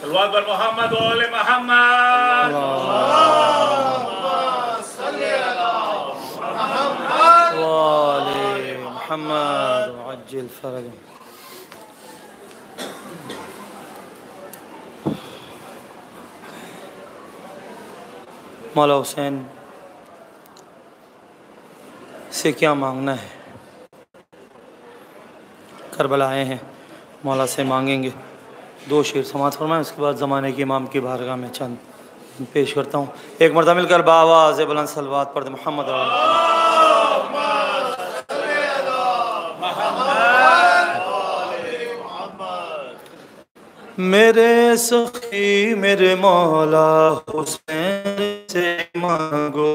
صلوات بر محمد و آل محمد. وآل محمد وعجل فرجهم. مولا حسین سے کیا مانگنا ہے؟ کربلا آئے ہیں، مولا سے مانگیں گے. 2 شعر سماعت فرمائیں، اس کے بعد زمانے کے امام کی بارگاہ میں چند پیش کرتا ہوں. ایک مرتبہ مل کر بآواز بلند صلوات پڑھ دیں. محمد میرے سخی میرے مولا حسین سے مانگو،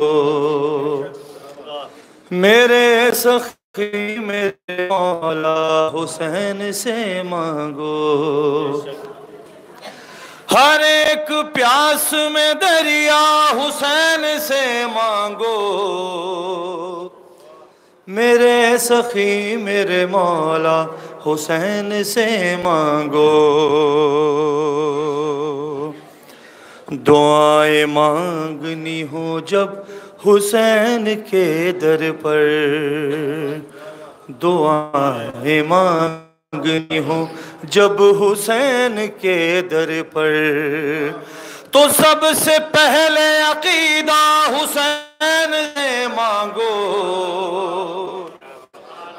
میرے سخی میرے مولا حسین سے مانگو. ہر ایک پیاس میں دریا حسین سے مانگو، میرے سخی میرے مولا حسین سے مانگو. دعائیں مانگنی ہو جب حسین کے در پر، دعائیں مانگنی ہو جب حسین کے در پر، تو سب سے پہلے عقیدہ حسین سے مانگو،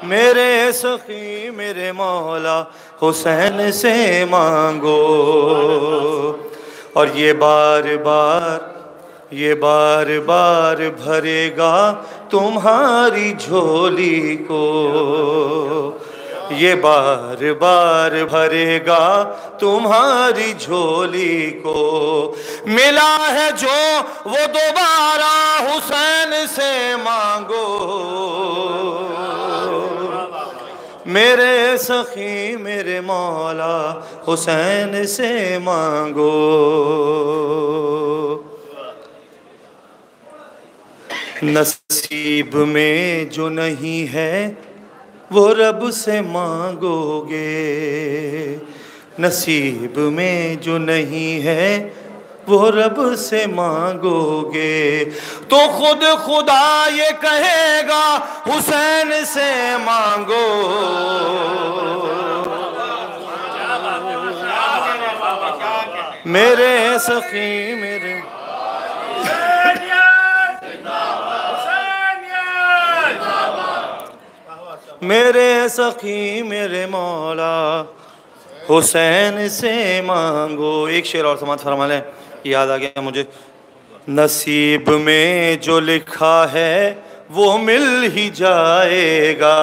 میرے سخی میرے مولا حسین سے مانگو. اور یہ بار بار بھرے گا تمہاری جھولی کو، یہ بار بار بھرے گا تمہاری جھولی کو. ملا ہے جو وہ دوبارہ حسین سے مانگو، میرے سخی میرے مولا حسین سے مانگو. نصیب میں جو نہیں ہے وہ رب سے مانگو گے، نصیب میں جو نہیں ہے وہ رب سے مانگو گے، تو خود خدا یہ کہے گا حسین سے مانگو. میرے سخی میرے سخی میرے مولا حسین سے مانگو. ایک شعر اور سماعت فرما لیں، یاد آ گیا مجھے. نصیب میں جو لکھا ہے وہ مل ہی جائے گا،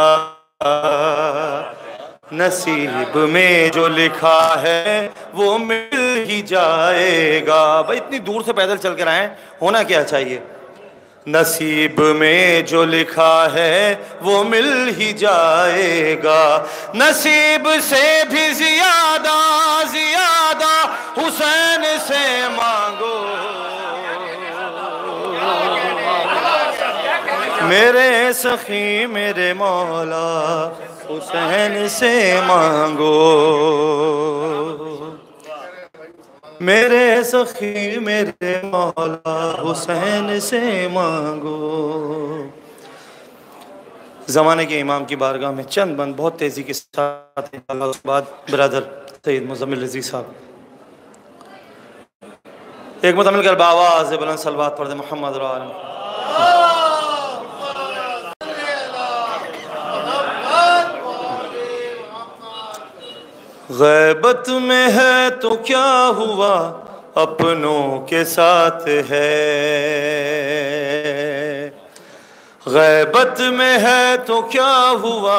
نصیب میں جو لکھا ہے وہ مل ہی جائے گا. بھائی اتنی دور سے پیدل چل کر آئیں، ہونا کیا چاہیے؟ نصیب میں جو لکھا ہے وہ مل ہی جائے گا، نصیب سے بھی زیادہ زیادہ حسین سے مانگو، میرے سخی میرے مولا حسین سے مانگو، میرے سخی میرے مولا حسین سے مانگو. زمانے کے امام کی بارگاہ میں چند بند بہت تیزی کے ساتھ. اس کے بعد برادر سید مزمل رضوی صاحب ایک مرتبہ مل کر بآواز بلند صلوات پڑھ دیں. محمد و آل محمد. غیبت میں ہے تو کیا ہوا اپنوں کے ساتھ ہے، غیبت میں ہے تو کیا ہوا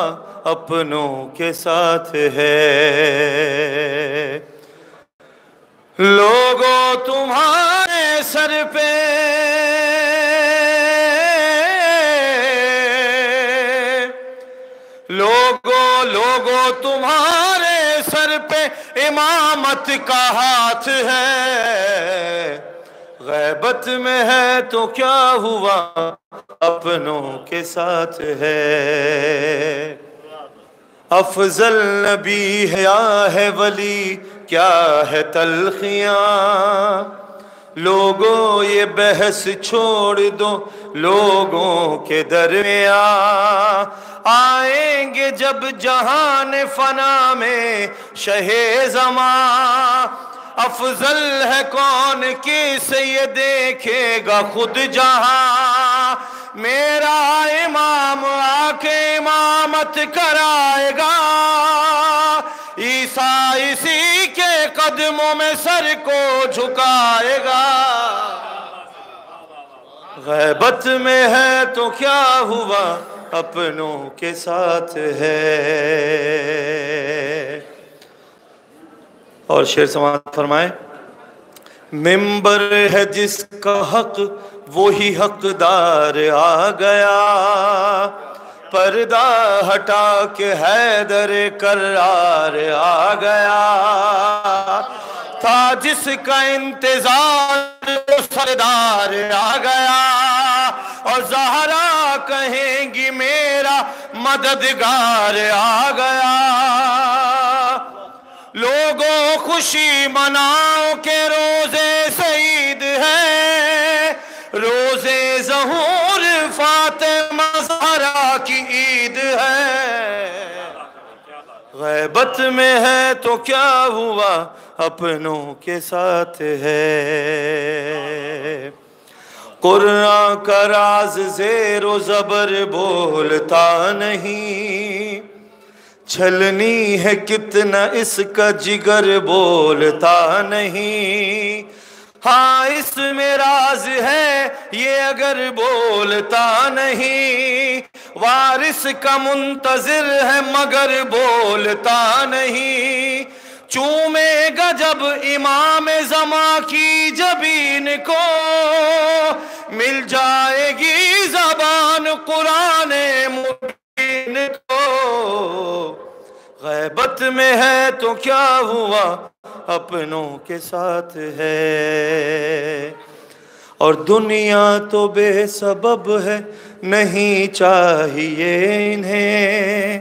اپنوں کے ساتھ ہے، لوگوں تمہارے سر پہ لوگوں تمہارے سر پہ امامت کا ہاتھ ہے، غیبت میں ہے تو کیا ہوا اپنوں کے ساتھ ہے، افضل نبی ہے یا ہے ولی کیا ہے تلخیاں، لوگوں یہ بحث چھوڑ دو لوگوں کے درمیان، آئیں گے جب جہان فنا میں شہ زمان، افضل ہے کون کس یہ دیکھے گا خود جہاں، میرا امام آ کے امامت کرائے گا، عیسیٰ اسی کے قدموں میں سر کو جھکائے گا، غیبت میں ہے تو کیا ہوا اپنوں کے ساتھ ہے۔ اور شعر سماعت فرمائیں، ممبر ہے جس کا حق وہی حقدار آ گیا، پردہ ہٹا کے حیدر کرار آ گیا، تھا جس کا انتظار وہ سردار آ گیا، اور زہرا کہیں گی میرا مددگار آ گیا، لوگوں خوشی مناؤ کہ روزے سعید ہے، روزے ظہور فاطمہ زہرا کی عید ہے، غیبت میں ہے تو کیا ہوا اپنوں کے ساتھ ہے، قرآن کا راز زیر و زبر بولتا نہیں، چھلنی ہے کتنا اس کا جگر بولتا نہیں، ہاں اس میں راز ہے یہ اگر بولتا نہیں، وارث کا منتظر ہے مگر بولتا نہیں، چومے گا جب امام زماں کی جبین کو، مل جائے گی زبان قرآن مبین کو، غیبت میں ہے تو کیا ہوا اپنوں کے ساتھ ہے، اور دنیا تو بے سبب ہے نہیں چاہیے انہیں،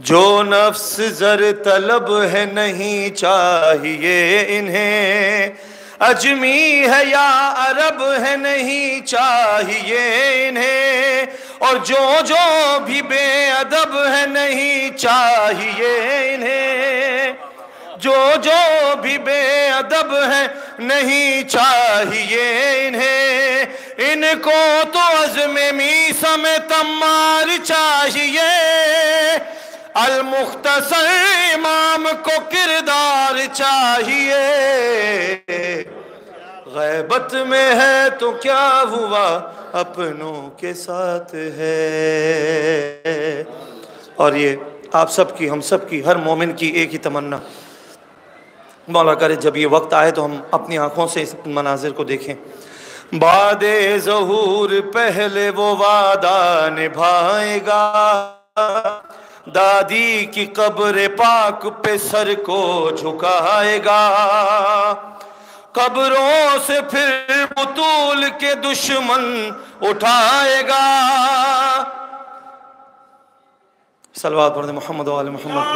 جو نفس زر طلب ہے نہیں چاہیے انہیں، اجمی ہے یا عرب ہے نہیں چاہیے انہیں، اور جو بھی بے ادب ہے نہیں چاہیے انہیں، جو بھی بے ادب ہے نہیں چاہیے انہیں، ان کو تو عزم میثم تمار چاہیے، المختصر امام کو کردار چاہیے، غیبت میں ہے تو کیا ہوا اپنوں کے ساتھ ہے۔ اور یہ آپ سب کی ہم سب کی ہر مومن کی ایک ہی تمنا، مولا کرے جب یہ وقت آئے تو ہم اپنی آنکھوں سے اس مناظر کو دیکھیں، بعد ظہور پہلے وہ وعدہ نبھائے گا، دادی کی قبر پاک پہ سر کو جھکائے گا، قبروں سے پھر بطول کے دشمن اٹھائے گا، صلوات پڑھتے محمد و آل محمد۔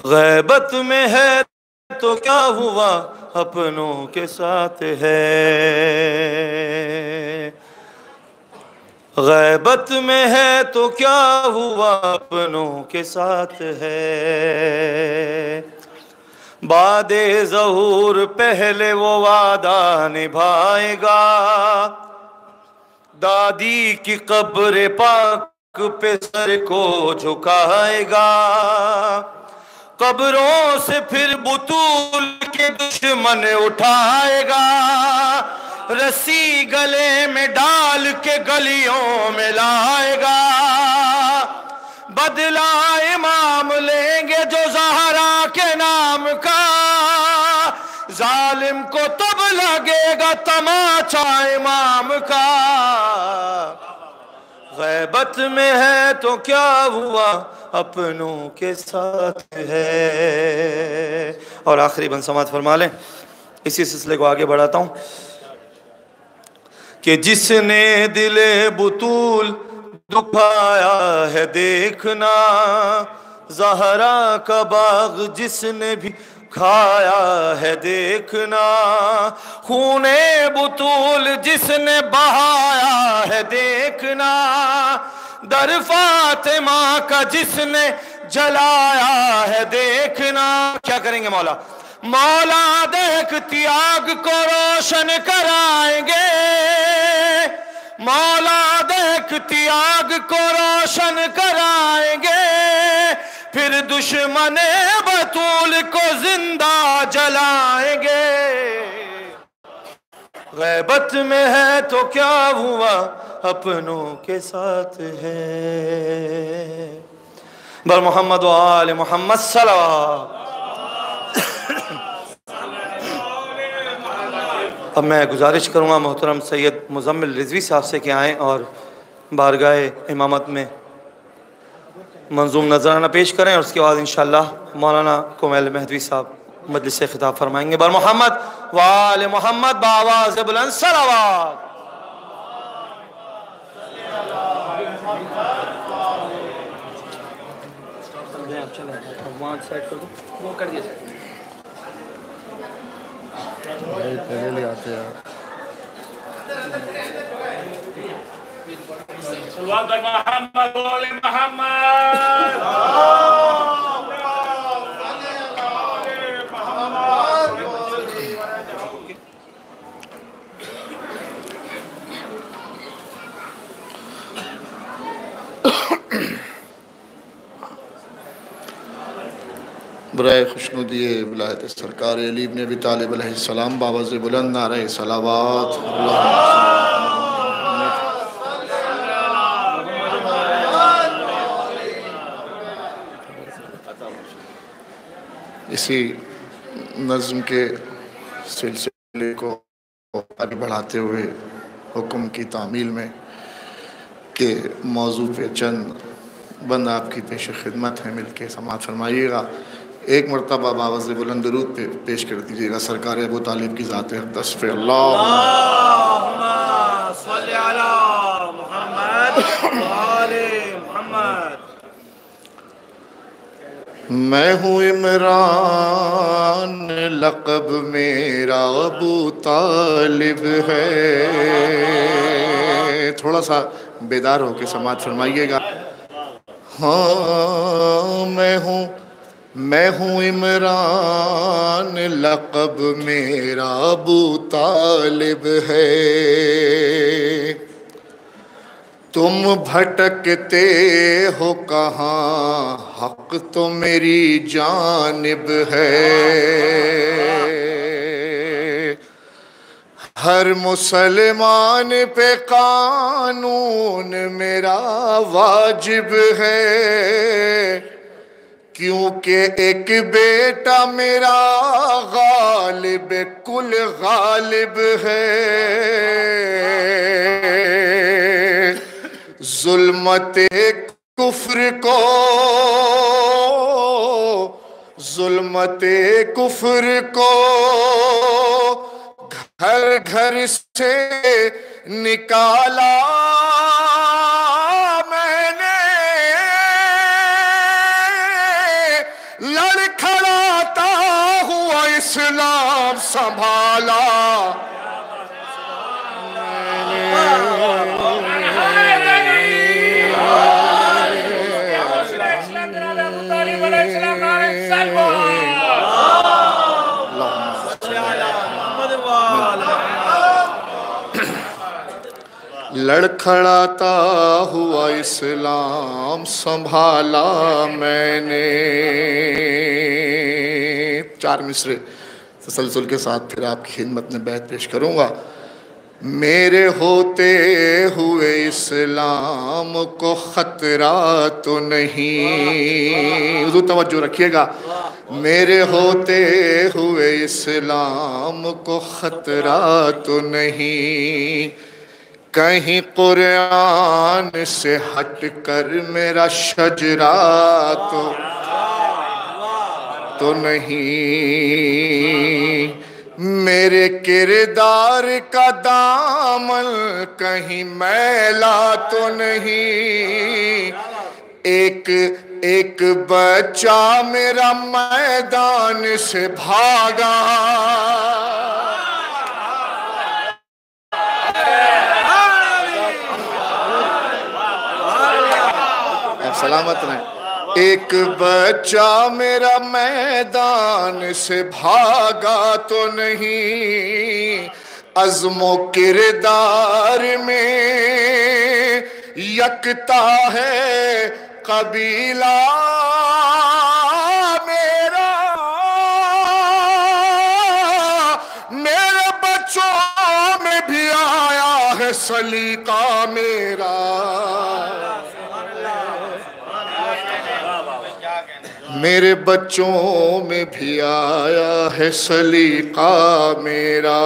غیبت میں ہے تو کیا ہوا اپنوں کے ساتھ ہے، غیبت میں ہے تو کیا ہوا اپنوں کے ساتھ ہے، بعد ظہور پہلے وہ وعدہ نبھائے گا، دادی کی قبر پاک پہ سر کو جھکائے گا، قبروں سے پھر بطول کے دشمن اٹھائے گا، رسی گلے میں ڈال کے گلیوں میں لائے گا، بدلہ امام لیں گے جو زہرا کے نام کا، ظالم کو تب لگے گا تماچا امام کا، غیبت میں ہے تو کیا ہوا اپنوں کے ساتھ ہے. اور آخری بند سماعت فرما لیں، اسی سلسلے کو آگے بڑھاتا ہوں کہ جس نے دل بطول دکھایا ہے دیکھنا، زہرا کا باغ جس نے بھی کھایا ہے دیکھنا، خون بطول جس نے بہایا ہے دیکھنا، در فاطمہ کا جس نے جلایا ہے دیکھنا. کیا کریں گے مولا؟ مولا دیکھتی آگ کو روشن کرائیں گے، مولا دیکھتی آگ کو روشن کرائیں گے، پھر دشمن بطول کو زندہ جلائیں گے. غیبت میں ہے تو کیا ہوا اپنوں کے ساتھ ہے. بر محمد و آل محمد صلوات. اب میں گزارش کروں گا محترم سید مزمل رضوی صاحب سے کہ آئیں اور بارگاہ امامت میں منظوم نذرانہ پیش کریں، اور اس کے بعد انشاءاللہ مولانا کمیل مہدوی صاحب مجلس خطاب فرمائیں گے. بر محمد و آل محمد بآواز بلند صلوات. صلوات محمد و آل محمد. برائے خوشنودی ولایت سرکار علی ابن ابی طالب علیہ السلام باواز بلند نعرہ صلوات. اسی نظم کے سلسلے کو آگے بڑھاتے ہوئے حکم کی تعمیل میں کہ موضوع پہ چند بند آپ کی پیش خدمت ہیں، مل کے سماعت فرمائیے گا. ایک مرتبہ باواز بلند درود پہ پیش کر دیجیے گا سرکار ابو طالب کی ذات اقدس پہ. اللہم صلی علی محمد و آل محمد. میں ہوں عمران لقب میرا ابو طالب ہے. تھوڑا سا بیدار ہو کے سماعت فرمائیے گا. ہاں میں ہوں عمران لقب میرا ابو طالب ہے. تم بھٹکتے ہو کہاں حق تو میری جانب ہے. ہر مسلمان پہ قانون میرا واجب ہے، کیونکہ ایک بیٹا میرا غالب کل غالب ہے. ظلمت کفر کو گھر گھر سے نکالا میں نے، لڑکھڑاتا ہوا اسلام سنبھالا. لڑکھڑاتا ہوا اسلام سنبھالا میں نے. چار مصرے تسلسل کے ساتھ پھر آپ کی خدمت میں بیعت پیش کروں گا. میرے ہوتے ہوئے اسلام کو خطرہ تو نہیں، حضور توجہ رکھیے گا. میرے ہوتے ہوئے اسلام کو خطرہ تو نہیں، کہیں قرآن سے ہٹ کر میرا شجرا تو نہیں، میرے کردار کا دامن کہیں میلا تو نہیں، ایک بچہ میرا میدان سے بھاگا، سلامت رہیں، ایک بچہ میرا میدان سے بھاگا تو نہیں، عزم و کردار میں یکتا ہے قبیلہ میرا، میرے بچوں میں بھی آیا ہے سلیقہ میرا، میرے بچوں میں بھی آیا ہے سلیقہ میرا۔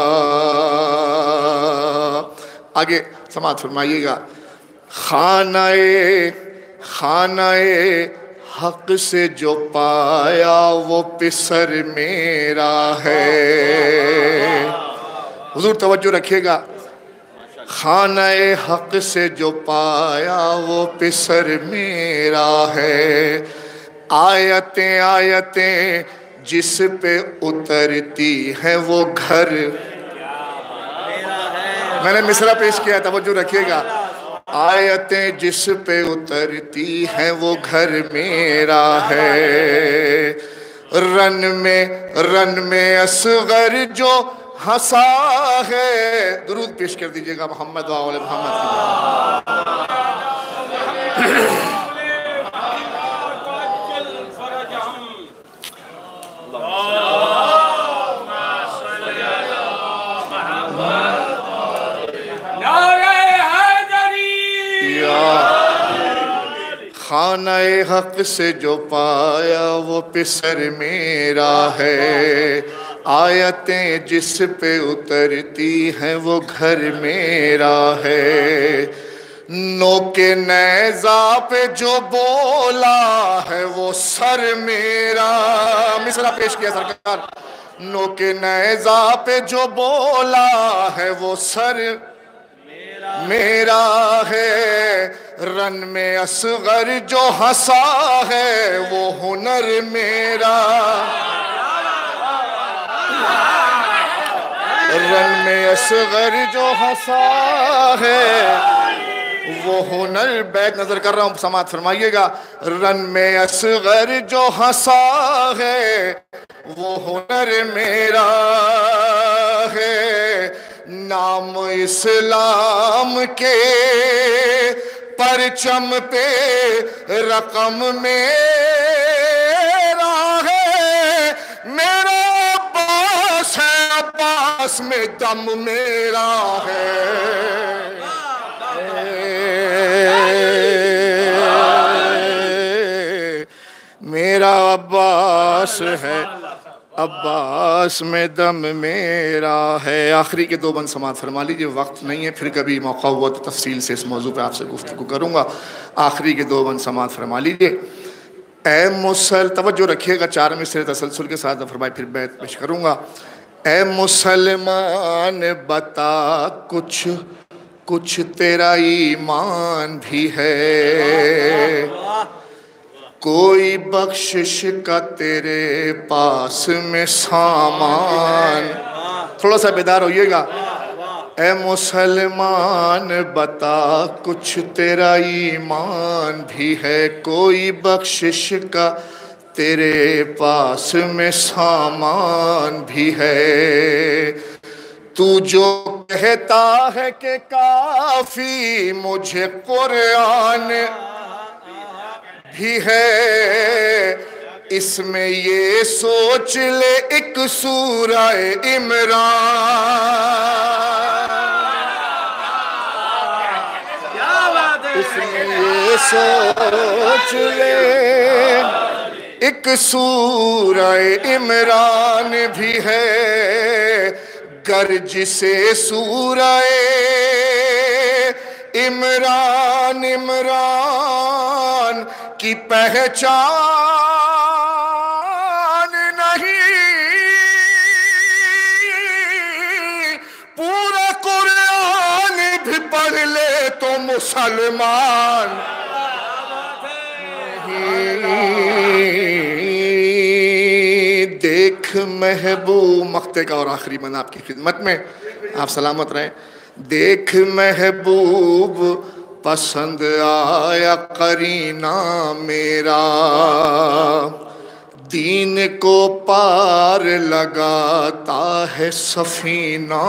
آگے سماعت فرمائیے گا، خانہ حق سے جو پایا وہ پسر میرا ہے، حضور توجہ رکھیے گا، خانہ حق سے جو پایا وہ پسر میرا ہے، آیتیں جس پہ اترتی ہیں وہ گھر، میں نے مصرع پیش کیا، توجہ رکھیے گا، آیتیں جس پہ اترتی ہیں وہ گھر میرا ہے، رن میں اصغر جو ہنسا ہے، درود پیش کر دیجئے گا محمد و آل محمد کی۔ خانہ حق سے جو پایا وہ پسر میرا ہے، آیتیں جس پہ اترتی ہیں وہ گھر میرا ہے، نوک نیزہ پہ جو بولا ہے وہ سر میرا، مصرع پیش کیا سرکار، نوک نیزہ پہ جو بولا ہے وہ سر میرا ہے، رن میں اصغر جو ہنسا ہے وہ ہنر میرا، رن میں اصغر جو ہنسا ہے وہ ہنر، بیت نظر کر رہا ہوں سماعت فرمائیے گا، رن میں اصغر جو ہنسا ہے وہ ہنر میرا ہے، نام اسلام کے پرچم پہ رقم میرا ہے، میرا عباس ہے، عباس میں دم میرا ہے، میرا عباس ہے، عباس میں دم میرا ہے۔ آخری کے دو بند سماعت فرما لیجئے، وقت نہیں ہے، پھر کبھی موقع ہوا تو تفصیل سے اس موضوع پہ آپ سے گفتگو کروں گا، آخری کے دو بند سماعت فرما لیجئے۔ اے توجہ رکھیے گا، چار مصرے تسلسل کے ساتھ فرمائے پھر بیت پیش کروں گا۔ اے مسلمان بتا کچھ تیرا ایمان بھی ہے، کوئی بخشش کا تیرے پاس میں سامان، تھوڑا سا بیدار ہوئیے گا، اے مسلمان بتا کچھ تیرا ایمان بھی ہے، کوئی بخشش کا تیرے پاس میں سامان بھی ہے، تو جو کہتا ہے کہ کافی مجھے قرآن بھی ہے، اس میں یہ سوچ لے ایک سورہ عمران، اس میں یہ سوچ لے ایک سورہ عمران بھی ہے، گر جسے سورہ عمران عمران کی پہچان نہیں، پورا قرآن بھی پڑھ لے تو مسلمان نہیں۔ دیکھ محبوب، مقطع کا اور آخری من آپ کی خدمت میں، آپ سلامت رہیں۔ دیکھ محبوب پسند آیا قرینہ میرا، دین کو پار لگاتا ہے سفینہ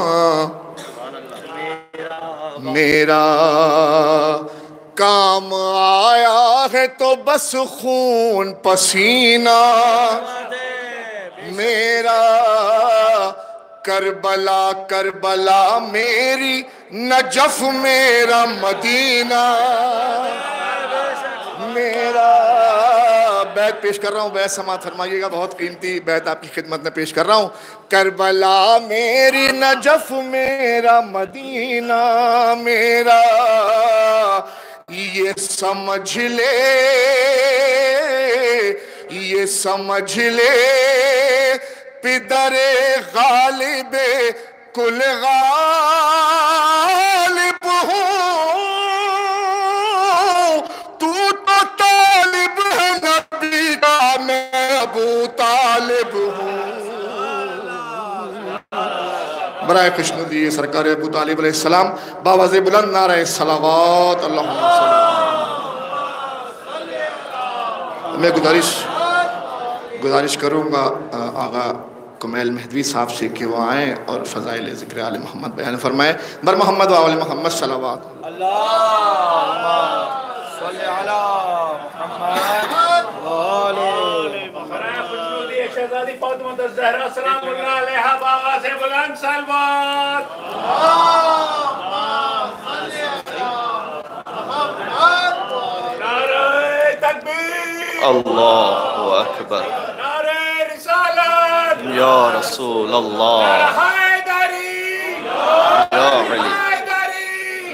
میرا، کام آیا ہے تو بس خون پسینہ میرا، کربلا کربلا میری، نجف میرا مدینہ میرا۔ بیت پیش کر رہا ہوں، بیت سماعت فرمائیے گا، بہت قیمتی بیت آپ کی خدمت میں پیش کر رہا ہوں۔ کربلا میری، نجف میرا مدینہ میرا، یہ سمجھ لے یہ سمجھ لے پدر غالب کل غالب ہوں، تو طالب ہے نبی کا، میں ابو طالب ہوں۔ برائے خوشنودی سرکار ابو طالب علیہ السلام باواز بلند نعرہ صلوات اللہم صلی اللہ۔ میں گزارش کروں گا آغا کمیل مہدوی صاحب سے کہ وہ آئیں اور فضائل ذکر آل محمد بیان فرمائیں۔ بر محمد و آل محمد صلوات۔ اللہم صلی علی محمد و آل خوشنودی شہزادی فاطمہ الزہرا سلام اللہ علیہا باغا سے بلند سلوات۔ نعرہ تکبیر، اللہ اکبر، نعرہ رسالت، یا رسول اللہ، نعرہ حیدری، یا علی،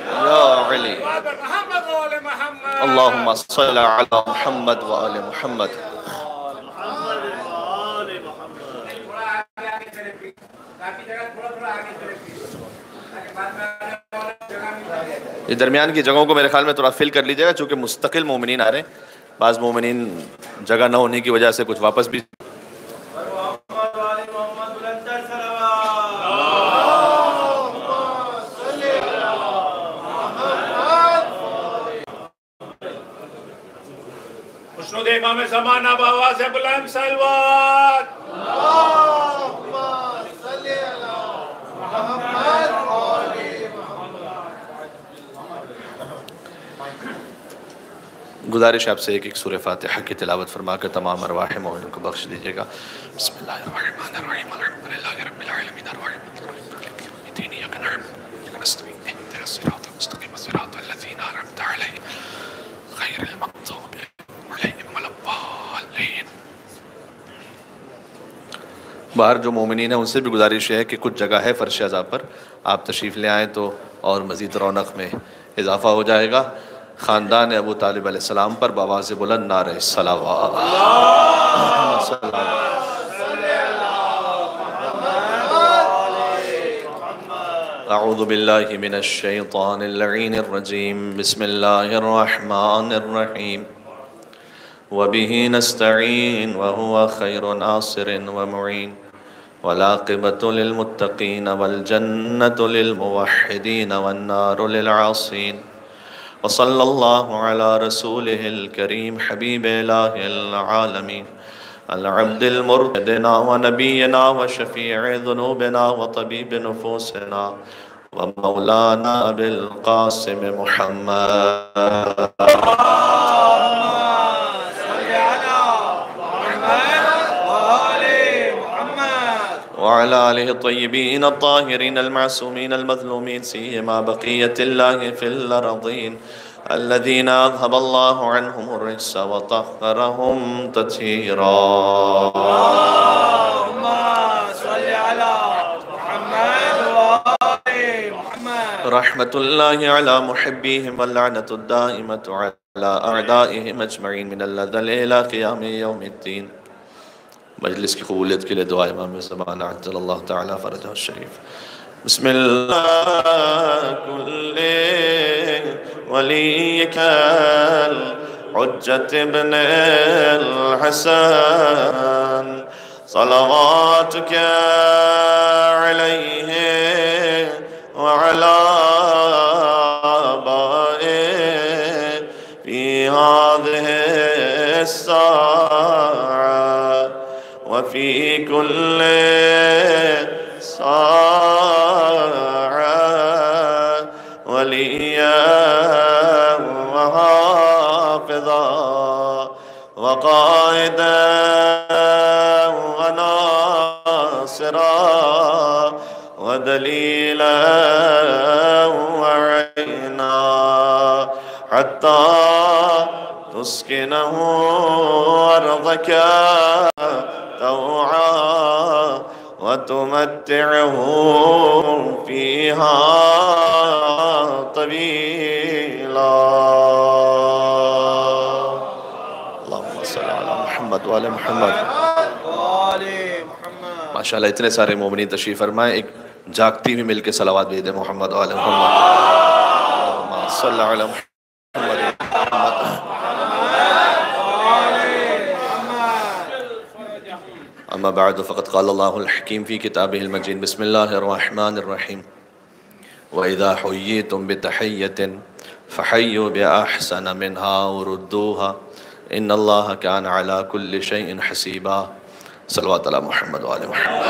یا علی، محمد و آل محمد، اللہم صلی علی محمد و آل محمد۔ یہ درمیان کی جگہوں کو میرے خیال میں تھوڑا فل کر لیجئے گا، چونکہ مستقل مومنین آ رہے ہیں، بعض مومنین جگہ نہ ہونے کی وجہ سے کچھ واپس بھی۔ خوشنود امام زمانہ باوا سے بلند سلوات۔ گزارش آپ سے ایک سورہ فاتحہ کی تلاوت فرما کر تمام ارواح مومنوں کو بخش دیجیے گا۔ بسم اللہ الرحمن الرحیم، الحمدللہ رب العالمین، الرحمن الرحیم، مالک یوم الدین، ایاک نعبد و ایاک نستعین، اهدنا الصراط المستقیم، صراط الذین انعمت علیہم غیر المغضوب علیہم ولا الضالین۔ باہر جو مومنین ہیں ان سے بھی گزارش ہے کہ کچھ جگہ ہے فرش عزا پر، آپ تشریف لے آئیں تو اور مزید رونق میں اضافہ ہو جائے گا۔ خاندان ابو طالب علیہ السلام پر بآواز بلند نعرہ صلوات۔ اعوذ باللہ من الشیطان اللعین الرجیم، بسم اللہ الرحمن الرحیم، وبہ نستعین وہو خیر ناصر ومعین، والعاقبۃ للمتقین والجنۃ للموحدین والنار للعاصین، وصلی اللہ علی رسولہ الکریم حبیب الہ العالمین، العبد المرتدنا ونبینا وشفیع ذنوبنا وطبیب نفوسنا ومولانا بالقاسم محمد وعلى آله الطيبين الطاهرين المعصومين المظلومين، سيما بقية الله في الأرضين الذين أذهب الله عنهم الرجس وطهرهم تطهيرا۔ اللهم صل على محمد وآل محمد۔ رحمة الله على محبيهم واللعنة الدائمة على أعدائهم أجمعين من الأزل إلى قيام يوم الدين. مجلس کی قبولیت کے لیے دعا امام زمان عجل اللہ تعالی فرجہ الشریف. بسم اللہ کل ولیک الحجت ابن الحسن صلواتک علیہ وعلى آبائه في هذه الساعة وفي كل ساعة وليا وحافظا وقائدا وناصرا ودليلا وعينا حتى تسكنه أرضك طوعا وتمتعه فيها طويلا. اللهم صل على محمد وعلى محمد. ماشاءاللہ اتنے سارے مومنین تشریف فرمائیں. ایک جاگتی بھی مل کے صلوات بھیج دیں محمد وعلی محمد. اللهم صل علی محمد. اما بعد فقد قال الله الحكيم في كتابه المجيد. بسم الله الرحمن الرحيم. وإذا حييتم بتحية فحيوا بأحسن منها وردوها إن الله كان على كل شيء حسيبا. صلوات على محمد وعلى محمد.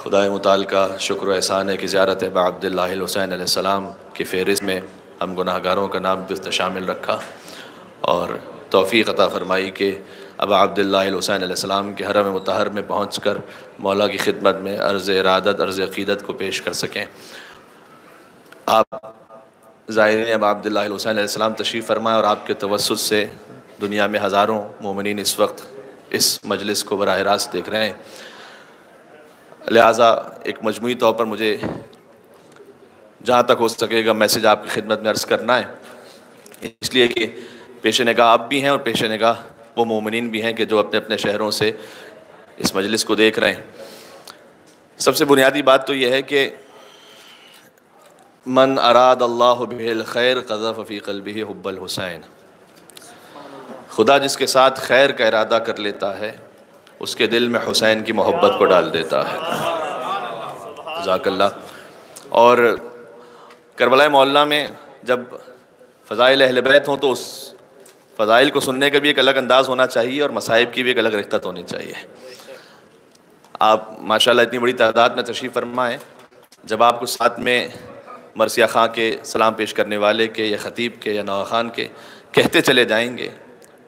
خدائے متعال کا شکر و احسان ہے کہ زیارت ابا عبداللہ الحسین علیہ السلام کی فہرست میں ہم گناہگاروں کا نام بھی شامل رکھا اور توفیق عطا فرمائی کہ ابا عبداللہ الحسین علیہ السلام کے حرم مطہر میں پہنچ کر مولا کی خدمت میں عرض ارادت عرض عقیدت کو پیش کر سکیں. آپ زائرین ابا عبداللہ الحسین علیہ السلام تشریف فرمائے اور آپ کے توسط سے دنیا میں ہزاروں مومنین اس وقت اس مجلس کو براہ راست دیکھ رہے ہیں. لہٰذا ایک مجموعی طور پر مجھے جہاں تک ہو سکے گا میسیج آپ کی خدمت میں عرض کرنا ہے، اس لیے کہ پیش نگاہ آپ بھی ہیں اور پیش نگاہ وہ مومنین بھی ہیں کہ جو اپنے اپنے شہروں سے اس مجلس کو دیکھ رہے ہیں. سب سے بنیادی بات تو یہ ہے کہ من اراد اللہ بہ الخیر قذف فی قلبہ حب الحسین. خدا جس کے ساتھ خیر کا ارادہ کر لیتا ہے اس کے دل میں حسین کی محبت کو ڈال دیتا ہے. جزاک اللہ. اور کربلا معلیٰ میں جب فضائل اہل بیت ہوں تو اس فضائل کو سننے کا بھی ایک الگ انداز ہونا چاہیے اور مصائب کی بھی ایک الگ رقت ہونی چاہیے. آپ ماشاءاللہ اتنی بڑی تعداد میں تشریف فرما ہیں. جب آپ کو ساتھ میں مرثیہ خاں کے سلام پیش کرنے والے کے یا خطیب کے یا نوح خان کے کہتے چلے جائیں گے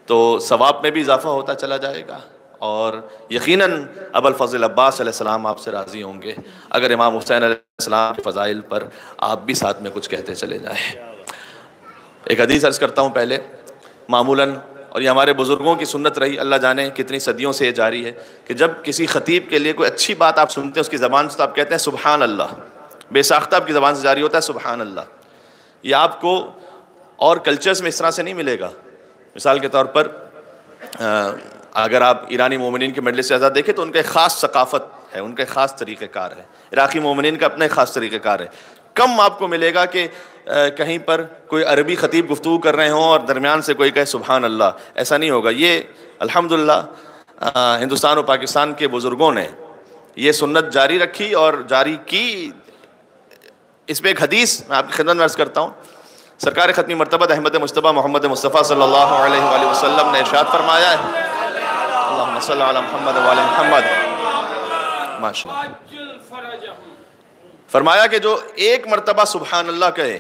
تو ثواب میں بھی اضافہ ہوتا چلا جائے گا اور یقیناً ابو الفضل عباس علیہ السلام آپ سے راضی ہوں گے اگر امام حسین علیہ السلام کے فضائل پر آپ بھی ساتھ میں کچھ کہتے چلے جائیں. ایک حدیث عرض کرتا ہوں پہلے. معمولاً اور یہ ہمارے بزرگوں کی سنت رہی، اللہ جانے کتنی صدیوں سے یہ جاری ہے کہ جب کسی خطیب کے لیے کوئی اچھی بات آپ سنتے ہیں اس کی زبان سے تو آپ کہتے ہیں سبحان اللہ. بے ساختہ آپ کی زبان سے جاری ہوتا ہے سبحان اللہ. یہ آپ کو اور کلچرز میں اس طرح سے نہیں ملے گا. مثال کے طور پر اگر آپ ایرانی مومنین کے مجلس اعزاز دیکھیں تو ان کا ایک خاص ثقافت ہے، ان کا ایک خاص طریقہ کار ہے. عراقی مومنین کا اپنا ایک خاص طریقہ کار ہے. کم آپ کو ملے گا کہ کہیں پر کوئی عربی خطیب گفتگو کر رہے ہوں اور درمیان سے کوئی کہے سبحان اللہ. ایسا نہیں ہوگا. یہ الحمدللہ ہندوستان اور پاکستان کے بزرگوں نے یہ سنت جاری رکھی اور جاری کی. اس پہ ایک حدیث میں آپ کی خدمت میں عرض کرتا ہوں. سرکار ختمی مرتبہ احمد مجتبیٰ محمد مصطفیٰ صلی اللہ علیہ وآلہ وسلم نے ارشاد فرمایا ہے اللہم صلی علی محمد وآل محمد. ماشاءاللہ. فرمایا کہ جو ایک مرتبہ سبحان اللہ کہے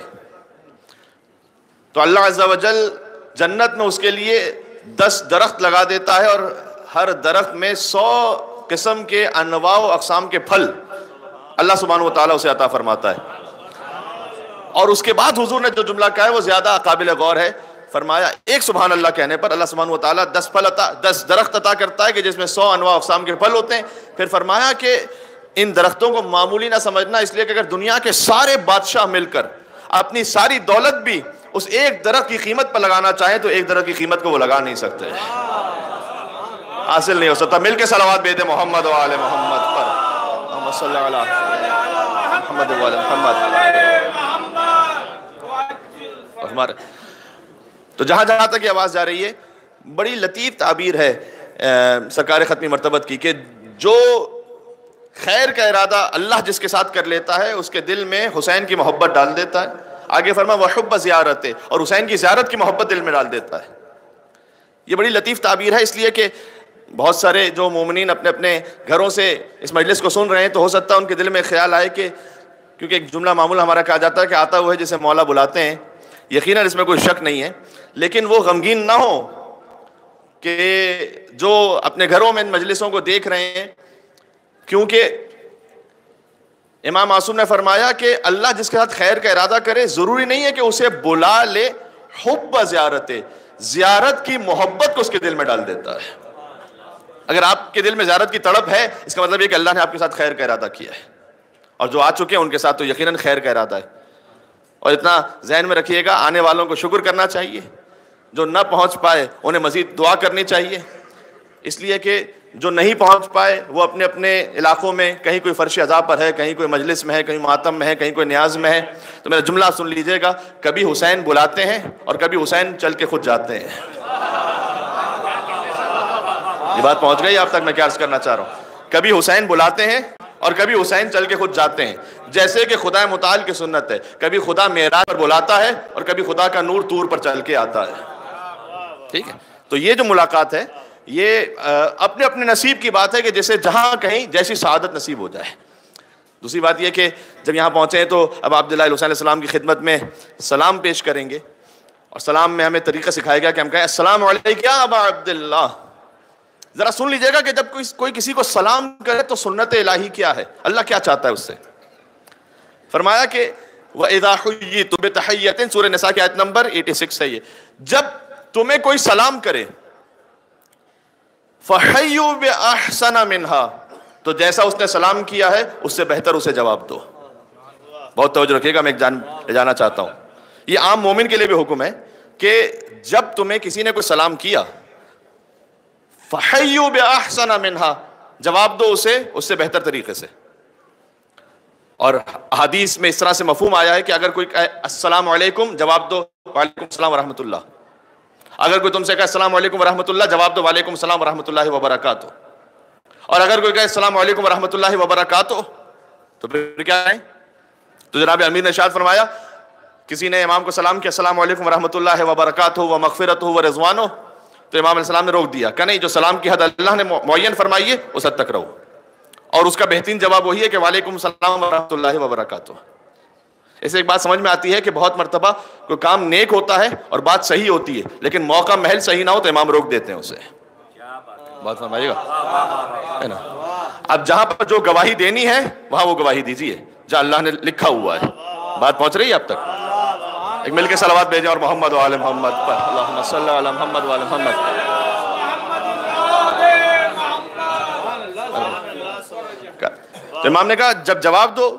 تو اللہ عز و جل جنت میں اس کے لیے 10 درخت لگا دیتا ہے اور ہر درخت میں 100 قسم کے انواع و اقسام کے پھل اللہ سبحانہ وتعالیٰ اسے عطا فرماتا ہے. اور اس کے بعد حضور نے جو جملہ کہا ہے وہ زیادہ قابل غور ہے. فرمایا ایک سبحان اللہ کہنے پر اللہ سبحانہ و تعالیٰ 10 درخت عطا کرتا ہے کہ جس میں 100 انواع اقسام کے پھل ہوتے ہیں. پھر فرمایا کہ ان درختوں کو معمولی نہ سمجھنا، اس لیے کہ اگر دنیا کے سارے بادشاہ مل کر اپنی ساری دولت بھی اس ایک درخت کی قیمت پر لگانا چاہیں تو ایک درخت کی قیمت کو وہ لگا نہیں سکتے، حاصل نہیں ہو سکتا. مل کے صلوات بھیج دیں محمد و آل محمد پر. اللہم صلی علی محمد و آل محمد. تو جہاں جہاں تک یہ آواز جا رہی ہے، بڑی لطیف تعبیر ہے سرکار ختمی مرتبت کی کہ جو خیر کا ارادہ اللہ جس کے ساتھ کر لیتا ہے اس کے دل میں حسین کی محبت ڈال دیتا ہے. آگے فرمایا وحب زیارت، اور حسین کی زیارت کی محبت دل میں ڈال دیتا ہے. یہ بڑی لطیف تعبیر ہے، اس لیے کہ بہت سارے جو مومنین اپنے اپنے گھروں سے اس مجلس کو سن رہے ہیں تو ہو سکتا ہے ان کے دل میں خیال آئے کہ کیونکہ ایک جملہ معمول ہمارا کہا جاتا ہے کہ آتا ہوا ہے جسے مولا بلاتے ہیں. یقیناً اس میں کوئی شک نہیں ہے، لیکن وہ غمگین نہ ہو کہ جو اپنے گھروں میں ان مجلسوں کو دیکھ رہے ہیں، کیونکہ امام معصوم نے فرمایا کہ اللہ جس کے ساتھ خیر کا ارادہ کرے ضروری نہیں ہے کہ اسے بلا لے. حب زیارت، زیارت کی محبت کو اس کے دل میں ڈال دیتا ہے. اگر آپ کے دل میں زیارت کی تڑپ ہے اس کا مطلب یہ کہ اللہ نے آپ کے ساتھ خیر کا ارادہ کیا ہے، اور جو آ چکے ہیں ان کے ساتھ تو یقیناً خیر کا ارادہ ہے. اور اتنا ذہن میں رکھیے گا، آنے والوں کو شکر کرنا چاہیے، جو نہ پہنچ پائے انہیں مزید دعا کرنی چاہیے، اس لیے کہ جو نہیں پہنچ پائے وہ اپنے اپنے علاقوں میں کہیں کوئی فرش عزا پر ہے، کہیں کوئی مجلس میں ہے، کہیں ماتم میں ہے، کہیں کوئی نیاز میں ہے. تو میرا جملہ سن لیجئے گا، کبھی حسین بلاتے ہیں اور کبھی حسین چل کے خود جاتے ہیں. یہ بات پہنچ گئی آپ تک؟ میں کیا عرض کرنا چاہ رہا ہوں، کبھی حسین بلاتے ہیں اور کبھی حسین چل کے خود جاتے ہیں. جیسے کہ خدا متعال کی سنت ہے، کبھی خدا معراج پر بلاتا ہے اور کبھی خدا کا نور طور پر چل کے آتا ہے. ٹھیک ہے، تو یہ جو ملاقات ہے یہ اپنے اپنے نصیب کی بات ہے کہ جیسے جہاں کہیں جیسی سعادت نصیب ہو جائے. دوسری بات یہ کہ جب یہاں پہنچے ہیں تو اب عبداللہ حسین علیہ السلام کی خدمت میں سلام پیش کریں گے، اور سلام میں ہمیں طریقہ سکھایا گیا کہ ہم کہیں السلام علیکم یا ابا عبداللہ. ذرا سن لیجئے گا کہ جب کوئی کسی کو سلام کرے تو سنت الہی کیا ہے، اللہ کیا چاہتا ہے اس سے. فرمایا کہ وَإِذَا حُيِّيتُم بِتَحِيَّةٍ، سورہ نساء کی آیت نمبر 86 ہے یہ، جب تمہیں کوئی سلام کرے فَحَيُّوا بِأَحْسَنَ مِنْهَا، تو جیسا اس نے سلام کیا ہے اس سے بہتر اسے جواب دو. بہت توجہ رکھیے گا، میں ایک جانا چاہتا ہوں، یہ عام مومن کے لیے بھی حکم ہے کہ جب تمہیں کسی نے کوئی سلام کیا فَحَيُّوا بِأَحْسَنَ مِنْهَا، جواب دو اسے اس سے بہتر طریقے سے. اور حدیث میں اس طرح سے مفہوم آیا ہے کہ اگر کوئی کہے السلام علیکم، جواب دو وعلیکم السلام ورحمۃ اللہ. اگر کوئی تم سے کہے السلام علیکم ورحمۃ اللہ، جواب دو وعلیکم السلام ورحمۃ اللہ وبرکاتہ. اور اگر کوئی کہے السلام علیکم ورحمۃ اللہ وبرکاتہ تو پھر کیا ہے؟ تو جناب امیر نے ارشاد فرمایا، کسی نے امام کو سلام کیا السلام علیکم ورحمۃ اللہ وبرکاتہ ومغفرتہ ورضوانہ، تو امام علیہ السلام نے روک دیا کہ نہیں، جو سلام کی حد اللہ نے معین فرمائی ہے اس حد تک رہو. اور اس کا بہترین جواب وہی ہے کہ وعلیکم السلام ورحمۃ اللہ وبرکاتہ. اسے ایک بات سمجھ میں آتی ہے کہ بہت مرتبہ کوئی کام نیک ہوتا ہے اور بات صحیح ہوتی ہے، لیکن موقع محل صحیح نہ ہو تو امام روک دیتے ہیں اسے. بات فرمائیے گا ہے نا. اب جہاں پر جو گواہی دینی ہے وہاں وہ گواہی دیجیے جہاں اللہ نے لکھا ہوا ہے. بات پہنچ رہی ہے اب تک؟ ایک مل کے صلوات بھیجیں اور محمد و آل محمد پر. اللہم صلی علی محمد و آل محمد. تو امام نے کہا جب جواب دو،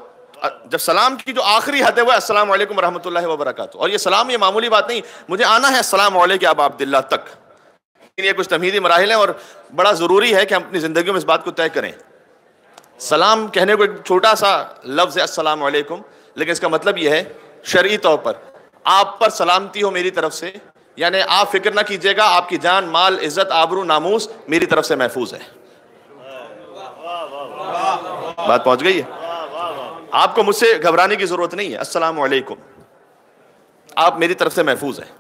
جب سلام کی جو آخری حد ہے وہ السلام علیکم ورحمۃ اللہ وبرکاتہ. اور یہ سلام یہ معمولی بات نہیں، مجھے آنا ہے السلام علیکم ابا عبداللہ تک. یہ کچھ تمہیدی مراحل ہیں اور بڑا ضروری ہے کہ ہم اپنی زندگیوں میں اس بات کو طے کریں. سلام کہنے کو ایک چھوٹا سا لفظ ہے السلام علیکم، لیکن اس کا مطلب یہ ہے شرعی طور پر آپ پر سلامتی ہو میری طرف سے، یعنی آپ فکر نہ کیجئے گا، آپ کی جان مال عزت آبرو ناموس میری طرف سے محفوظ ہے. بات پہنچ گئی ہے؟ آپ کو مجھ سے گھبرانے کی ضرورت نہیں ہے. السلام علیکم، آپ میری طرف سے محفوظ ہیں.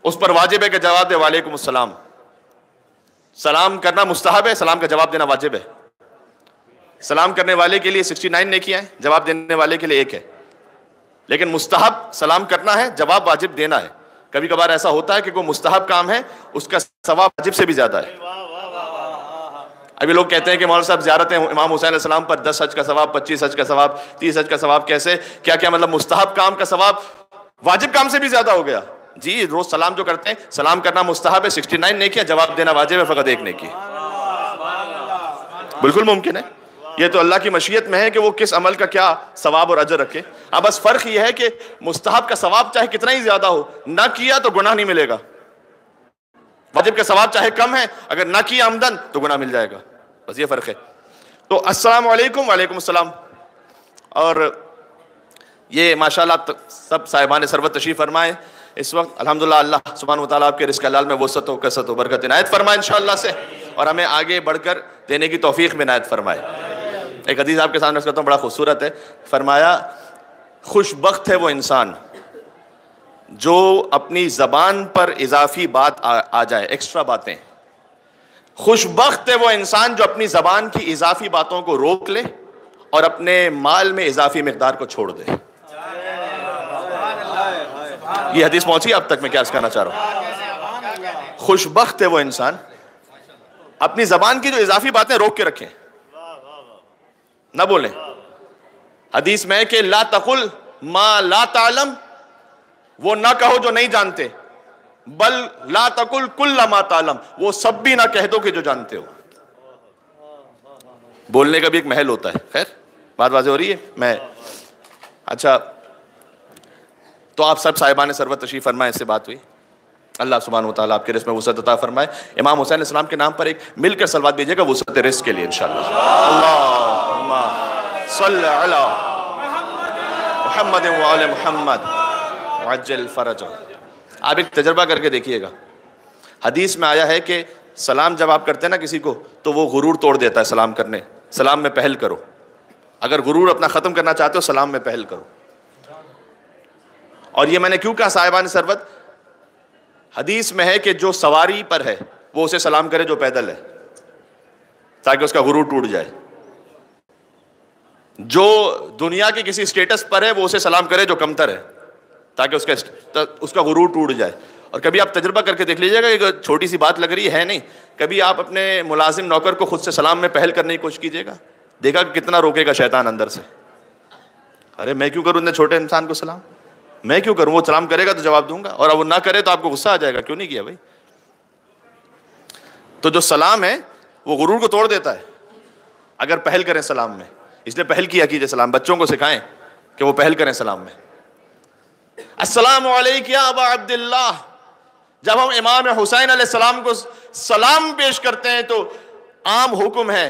اس پر واجب ہے کہ جواب دے وعلیکم السلام. سلام کرنا مستحب ہے، سلام کا جواب دینا واجب ہے. سلام کرنے والے کے لیے 69 نیکیاں ہیں، جواب دینے والے کے لیے ایک ہے. لیکن مستحب سلام کرنا ہے، جواب واجب دینا ہے. کبھی کبھار ایسا ہوتا ہے کہ کوئی مستحب کام ہے اس کا ثواب واجب سے بھی زیادہ ہے. ابھی لوگ کہتے ہیں کہ مولانا صاحب زیارتیں امام حسین علیہ السلام پر 10 حج کا ثواب، 25 حج کا ثواب، 30 حج کا ثواب، کیسے کیا مطلب مستحب کام کا ثواب واجب کام سے بھی زیادہ ہو گیا؟ جی روز سلام جو کرتے ہیں، سلام کرنا مستحب ہے، 69 نیکیاں، جواب دینا واجب ہے، فقط 1 نیکی ہے۔ بالکل ممکن ہے، یہ تو اللہ کی مشیت میں ہے کہ وہ کس عمل کا کیا ثواب اور اجر رکھے۔ اب بس فرق یہ ہے کہ مستحب کا ثواب چاہے کتنا ہی زیادہ ہو، نہ کیا تو گناہ نہیں ملے گا، واجب کا ثواب چاہے کم ہے، اگر نہ کیا عمدن تو گناہ مل جائے گا، بس یہ فرق ہے۔ تو السلام علیکم، وعلیکم السلام۔ اور یہ ماشاءاللہ سب صاحبان ثروت تشریف فرمائے اس وقت، الحمدللہ اللہ سبحانہ وتعالیٰ آپ کے رزق حلال میں وسعت و کثرت و برکت عنایت فرمائے انشاءاللہ سے، اور ہمیں آگے بڑھ کر دینے کی توفیق میں عنایت فرمائے۔ ایک حدیث آپ کے سامنے کرتا ہوں، بڑا خوبصورت ہے، فرمایا خوش بخت ہے وہ انسان جو اپنی زبان پر اضافی بات آ جائے، ایکسٹرا باتیں۔ خوش بخت ہے وہ انسان جو اپنی زبان کی اضافی باتوں کو روک لے اور اپنے مال میں اضافی مقدار کو چھوڑ دے۔ یہ حدیث پہنچی اب تک، میں کیا کہنا چاہ رہا ہوں؟ خوش بخت ہے وہ انسان اپنی زبان کی جو اضافی باتیں روک کے رکھیں، نہ بولیں۔ حدیث میں ہے کہ لا تقل ما لا تعلم، وہ نہ کہو جو نہیں جانتے، بل لا تقل کل ما تعلم، وہ سب بھی نہ کہہ دو کہ جو جانتے ہو۔ بولنے کا بھی ایک محل ہوتا ہے۔ خیر بات واضح ہو رہی ہے؟ میں اچھا، تو آپ سب صاحبان ثروت تشریف فرمائے، اس سے بات ہوئی، اللہ سبحانہ وتعالیٰ آپ کے رزق میں وسعت عطا فرمائے۔ امام حسین علیہ السلام کے نام پر ایک مل کر صلوات بھیجیے گا وسعت رزق کے لیے انشاءاللہ۔ اللہم صلی علی محمد وعلی محمد وعجل فرج۔ آپ ایک تجربہ کر کے دیکھیے گا، حدیث میں آیا ہے کہ سلام جب آپ کرتے ہیں نا کسی کو تو وہ غرور توڑ دیتا ہے سلام کرنے، سلام میں پہل کرو، اگر غرور اپنا ختم کرنا چاہتے ہو سلام میں پہل کرو۔ اور یہ میں نے کیوں کہا صاحبان ثروت؟ حدیث میں ہے کہ جو سواری پر ہے وہ اسے سلام کرے جو پیدل ہے، تاکہ اس کا غرور ٹوٹ جائے۔ جو دنیا کے کسی سٹیٹس پر ہے وہ اسے سلام کرے جو کمتر ہے، تاکہ اس کا غرور ٹوٹ جائے۔ اور کبھی آپ تجربہ کر کے دیکھ لیجیے گا، ایک چھوٹی سی بات لگ رہی ہے نہیں، کبھی آپ اپنے ملازم نوکر کو خود سے سلام میں پہل کرنے کی کوشش کیجیے گا، دیکھا کہ کتنا روکے گا شیطان اندر سے۔ ارے میں کیوں کروں اتنے چھوٹے انسان کو سلام، میں کیوں کروں، وہ سلام کرے گا تو جواب دوں گا، اور اب وہ نہ کرے تو آپ کو غصہ آ جائے گا، کیوں نہیں کیا بھائی۔ تو جو سلام ہے وہ غرور کو توڑ دیتا ہے اگر پہل کریں سلام میں، اس لیے پہل کیا کیجئے سلام، بچوں کو سکھائیں کہ وہ پہل کریں سلام میں۔ السلام علیکم یا ابا عبداللہ، جب ہم امام حسین علیہ السلام کو سلام پیش کرتے ہیں تو عام حکم ہے،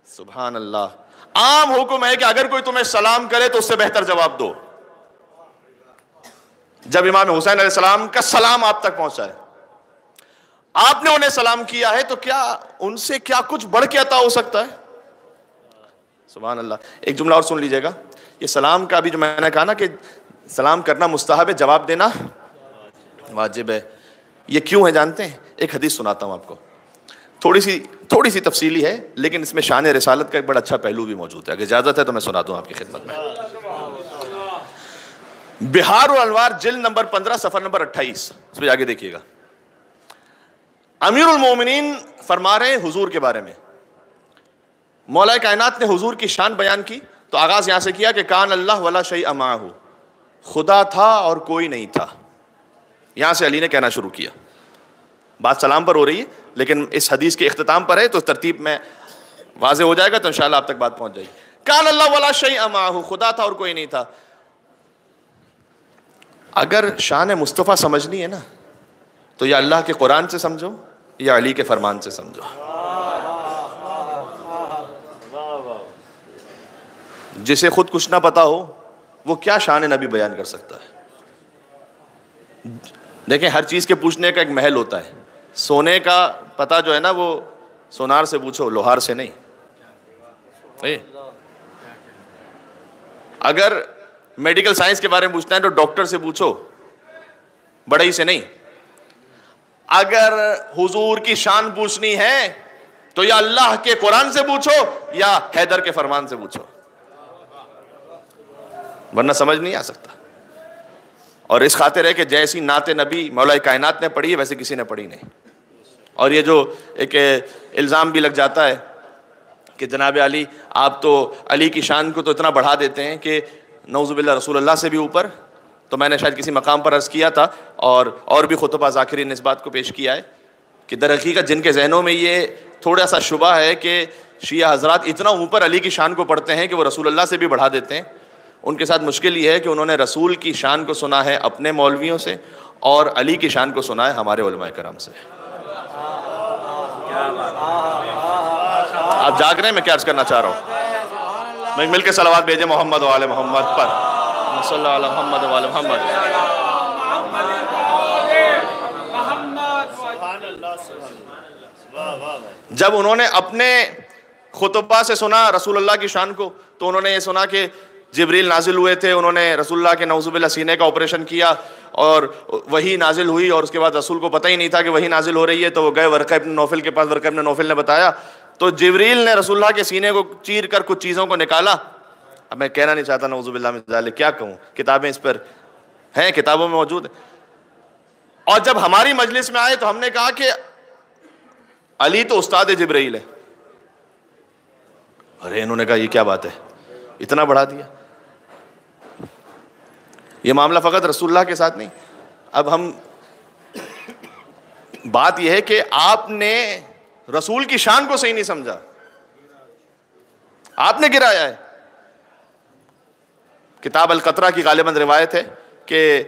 سبحان اللہ، عام حکم ہے کہ اگر کوئی تمہیں سلام کرے تو اس سے بہتر جواب دو۔ جب امام حسین علیہ السلام کا سلام آپ تک پہنچا ہے، آپ نے انہیں سلام کیا ہے، تو کیا ان سے کیا کچھ بڑھ کے عطا ہو سکتا ہے؟ سبحان اللہ۔ ایک جملہ اور سن لیجئے گا، یہ سلام کا بھی جو میں نے کہا نا کہ سلام کرنا مستحب ہے، جواب دینا واجب ہے، یہ کیوں ہے جانتے ہیں؟ ایک حدیث سناتا ہوں آپ کو، تھوڑی سی تفصیلی ہے، لیکن اس میں شان رسالت کا ایک بڑا اچھا پہلو بھی موجود ہے، اگر اجازت ہے تو میں سنا دوں آپ کی خدمت میں۔ بہار الانوار جلد نمبر 15 صفحہ نمبر 28، اس پہ آگے دیکھیے گا۔ امیر المومنین فرما رہے ہیں حضور کے بارے میں، مولا کائنات نے حضور کی شان بیان کی تو آغاز یہاں سے کیا کہ کان اللہ ولا شیء معہ، خدا تھا اور کوئی نہیں تھا۔ یہاں سے علی نے کہنا شروع کیا، بات سلام پر ہو رہی ہے لیکن اس حدیث کے اختتام پر ہے تو ترتیب میں واضح ہو جائے گا تو انشاءاللہ آپ تک بات پہنچ جائے گی۔ کان اللہ ولا شیء معہ، خدا تھا اور کوئی نہیں تھا۔ اگر شان مصطفیٰ سمجھنی ہے نا تو یا اللہ کے قرآن سے سمجھو یا علی کے فرمان سے سمجھو۔ جسے خود کچھ نہ پتا ہو وہ کیا شان نبی بیان کر سکتا ہے؟ دیکھیں ہر چیز کے پوچھنے کا ایک محل ہوتا ہے، سونے کا پتہ جو ہے نا وہ سونار سے پوچھو، لوہار سے نہیں۔ اگر میڈیکل سائنس کے بارے میں پوچھنا ہے تو ڈاکٹر سے پوچھو، بڑھئی سے نہیں۔ اگر حضور کی شان پوچھنی ہے تو یا اللہ کے قرآن سے پوچھو یا حیدر کے فرمان سے پوچھو، ورنہ سمجھ نہیں آ سکتا۔ اور اس خاطر ہے کہ جیسی نعت نبی مولا کائنات نے پڑھی ہے ویسے کسی نے پڑھی نہیں۔ اور یہ جو ایک الزام بھی لگ جاتا ہے کہ جناب علی، آپ تو علی کی شان کو تو اتنا بڑھا دیتے ہیں کہ نعوذ باللہ رسول اللہ سے بھی اوپر تو میں نے شاید کسی مقام پر عرض کیا تھا اور بھی خطبہ ذاکرین نے اس بات کو پیش کیا ہے کہ در حقیقت جن کے ذہنوں میں یہ تھوڑا سا شبہ ہے کہ شیعہ حضرات اتنا اوپر علی کی شان کو پڑھتے ہیں کہ وہ رسول اللہ سے بھی بڑھا دیتے ہیں، ان کے ساتھ مشکل یہ ہے کہ انہوں نے رسول کی شان کو سنا ہے اپنے مولویوں سے اور علی کی شان کو سنا ہے ہمارے علماء کرام سے۔ آپ جاگ رہے ہیں؟ میں کیا عرض کرنا چاہ رہا ہوں؟ میں مل کے صلوات بھیجیں محمد و آل محمد پر، صلی اللہ علیہ محمد و آل محمد۔ جب انہوں نے اپنے خطبہ سے سنا رسول اللہ کی شان کو تو انہوں نے یہ سنا کہ جبریل نازل ہوئے تھے، انہوں نے رسول اللہ کے نعوذ باللہ سینے کا آپریشن کیا اور وہی نازل ہوئی، اور اس کے بعد رسول کو پتہ ہی نہیں تھا کہ وہی نازل ہو رہی ہے، تو وہ گئے ورقہ ابن نوفل کے پاس، ورقہ ابن نوفل نے بتایا تو جبریل نے رسول اللہ کے سینے کو چیر کر کچھ چیزوں کو نکالا۔ اب میں کہنا نہیں چاہتا نعوذ باللہ من ذالک، کیا کہوں، کتابیں اس پر ہیں، کتابوں میں موجود ہیں۔ اور جب ہماری مجلس میں آئے تو ہم نے کہا کہ علی تو استاد جبرائیل ہے۔ ارے انہوں نے کہا یہ کیا بات ہے، اتنا بڑھا دیا۔ یہ معاملہ فقط رسول اللہ کے ساتھ نہیں، اب ہم بات یہ ہے کہ آپ نے رسول کی شان کو صحیح نہیں سمجھا، آپ نے گرایا ہے۔ کتاب القطرہ کی غالباً روایت ہے کہ